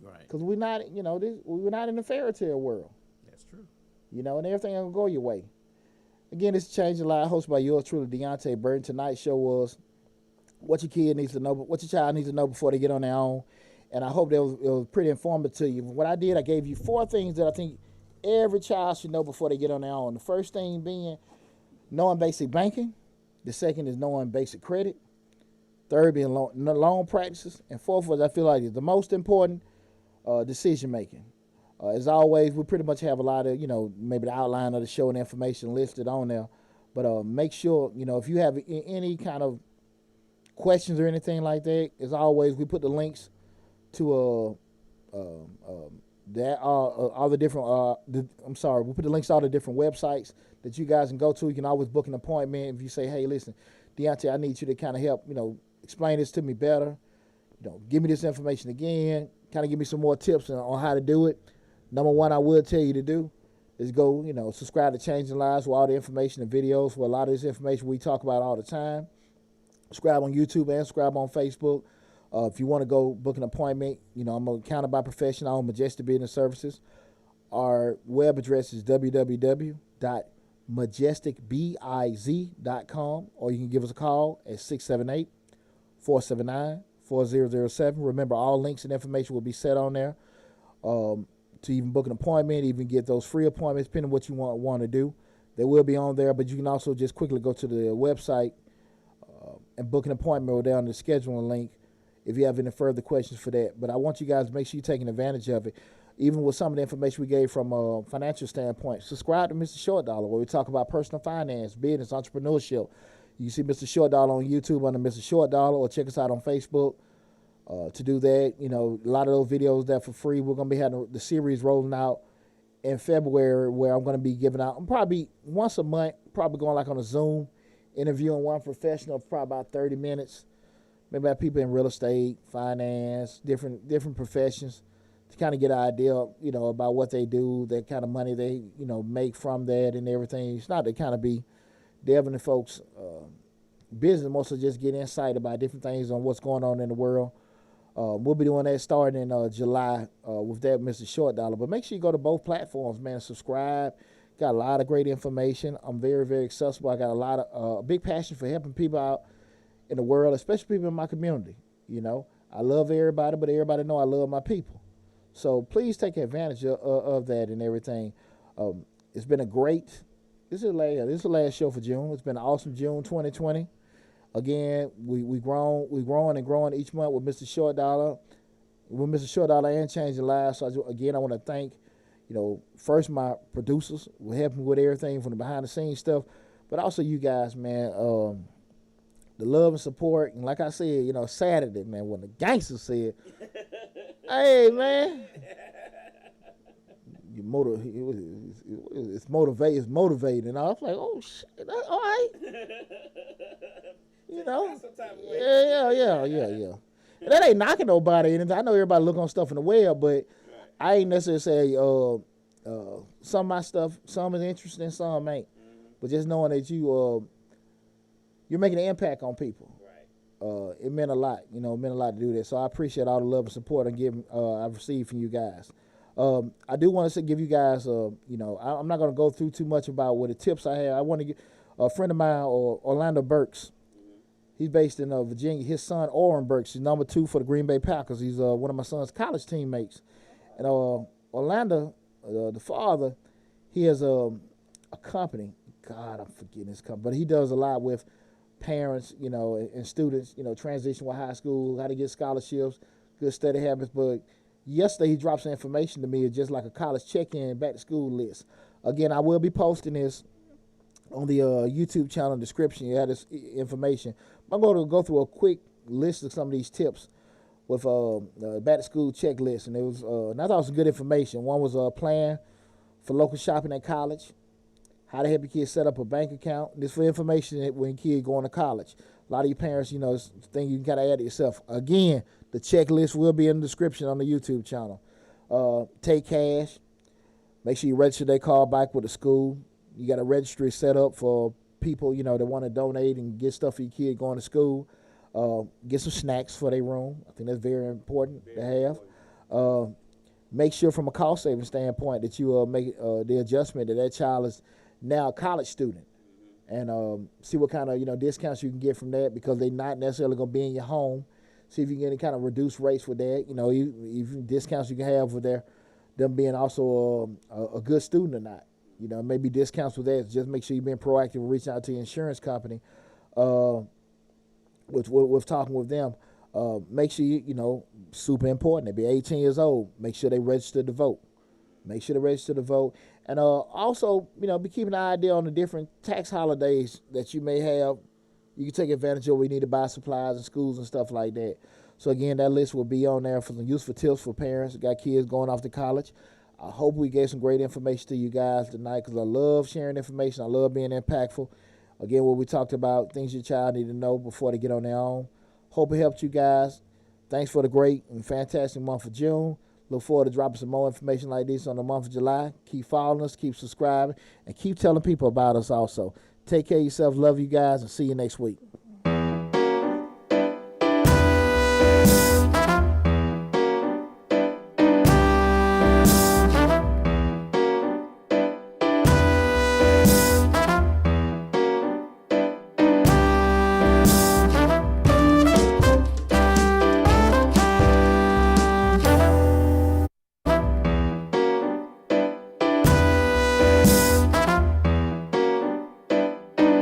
Right. Because we're not, we're not in the fairy tale world. That's true. And everything ain't gonna go your way. Again, this is Changing Lives, hosted by yours truly, Deonte Burden. Tonight's show was what your kid needs to know, what your child needs to know before they get on their own. And I hope it was pretty informative to you. What I did, I gave you 4 things that I think every child should know before they get on their own. The first thing being knowing basic banking. The second is knowing basic credit. Third being loan practices. And fourth was, I feel like, is the most important, decision making. As always, we pretty much have a lot of, maybe the outline of the show and information listed on there. But make sure, if you have any kind of questions or anything like that, as always, we put the links to all the different. We put the links to all the different websites that you guys can go to. You can always book an appointment if you say, "Hey, listen, Deonte, I need you to kind of help, explain this to me better. Give me this information again. Kind of give me some more tips on how to do it." Number one, I would tell you to do is go, subscribe to Changing Lives with all the information and videos for a lot of this information we talk about all the time. Subscribe on YouTube and subscribe on Facebook. If you want to go book an appointment, I'm accounted by profession. I own Majestic Business Services. Our web address is www.majesticbiz.com, or you can give us a call at 678-479-4007. Remember, all links and information will be set on there to even book an appointment, even get those free appointments, depending on what you want to do. They will be on there, but you can also just quickly go to the website and book an appointment or down the scheduling link if you have any further questions for that. But I want you guys to make sure you're taking advantage of it, even with some of the information we gave from a financial standpoint. Subscribe to Mr. Short Dollar, where we talk about personal finance, business, entrepreneurship. You can see Mr. Short Dollar on YouTube under Mr. Short Dollar, or check us out on Facebook. To do that, a lot of those videos there for free. We're going to be having the series rolling out in February, where I'm going to be giving out probably once a month, probably going like on a Zoom, interviewing one professional for probably about 30 minutes. Maybe have people in real estate, finance, different professions, to kind of get an idea, about what they do, the kind of money they, make from that and everything. It's not to kind of be delving in folks' business, mostly just get insight about different things on what's going on in the world. We'll be doing that starting in July with that Mr. Short Dollar. But make sure you go to both platforms, man, and subscribe. Got a lot of great information. I'm very, very accessible. I got a lot of big passion for helping people out in the world, especially people in my community. I love everybody, but everybody know I love my people. So please take advantage of that and everything. It's been a great. This is the last show for June. It's been an awesome June 2020. Again, we growing and growing each month with Mr. Short Dollar, and Changing Lives. So I want to thank, first my producers who helped me with everything from the behind the scenes stuff, but also you guys, man. The love and support, and like I said, Saturday, man, when the gangster said, "Hey, man, it's motivating," and I was like, "Oh shit, all right." Yeah. And that ain't knocking nobody. And I know everybody look on stuff in the web, but I ain't necessarily say some of my stuff, some is interesting, some ain't. But just knowing that you're making an impact on people. Right. It meant a lot. It meant a lot to do that. So I appreciate all the love and support I've received from you guys. I do want to give you guys, I'm not going to go through too much about what the tips I have. I want to get a friend of mine, Orlando Burks. He's based in Virginia. His son, Oren Burks, is number 2 for the Green Bay Packers. He's one of my son's college teammates. And Orlando, the father, he has a company. God, I'm forgetting his company. But he does a lot with parents, and students, transition with high school, how to get scholarships, good study habits. But yesterday he dropped some information to me. It's just like a college check-in, back-to-school list. Again, I will be posting this on the YouTube channel description. You have this information. I'm going to go through a quick list of some of these tips with back-to-school checklist. And and I thought it was some good information. One was a plan for local shopping at college, how to help your kids set up a bank account. This for information when kids going to college. A lot of you parents, think you can kind of add it yourself. Again, the checklist will be in the description on the YouTube channel. Take cash. Make sure you register their car bike with the school. You got a registry set up for people, that want to donate and get stuff for your kid going to school. Get some snacks for their room. I think that's very important to have. Make sure from a cost saving standpoint that you make the adjustment that child is now a college student, and see what kind of discounts you can get from that, because they're not necessarily going to be in your home. See if you can get any kind of reduced rates with that. Even discounts you can have with them being also a good student or not. Maybe discounts with that. Just make sure you've been proactive and reaching out to your insurance company with talking with them. Make sure super important. They be 18 years old. Make sure they register to vote. And also, be keeping an eye on the different tax holidays that you may have. You can take advantage of. We need to buy supplies in schools and stuff like that. So again, that list will be on there for some useful tips for parents that got kids going off to college. I hope we gave some great information to you guys tonight, because I love sharing information. I love being impactful. Again, what we talked about, things your child need to know before they get on their own. Hope it helped you guys. Thanks for the great and fantastic month of June. Look forward to dropping some more information like this on the month of July. Keep following us, keep subscribing, and keep telling people about us also. Take care of yourself. Love you guys, and see you next week.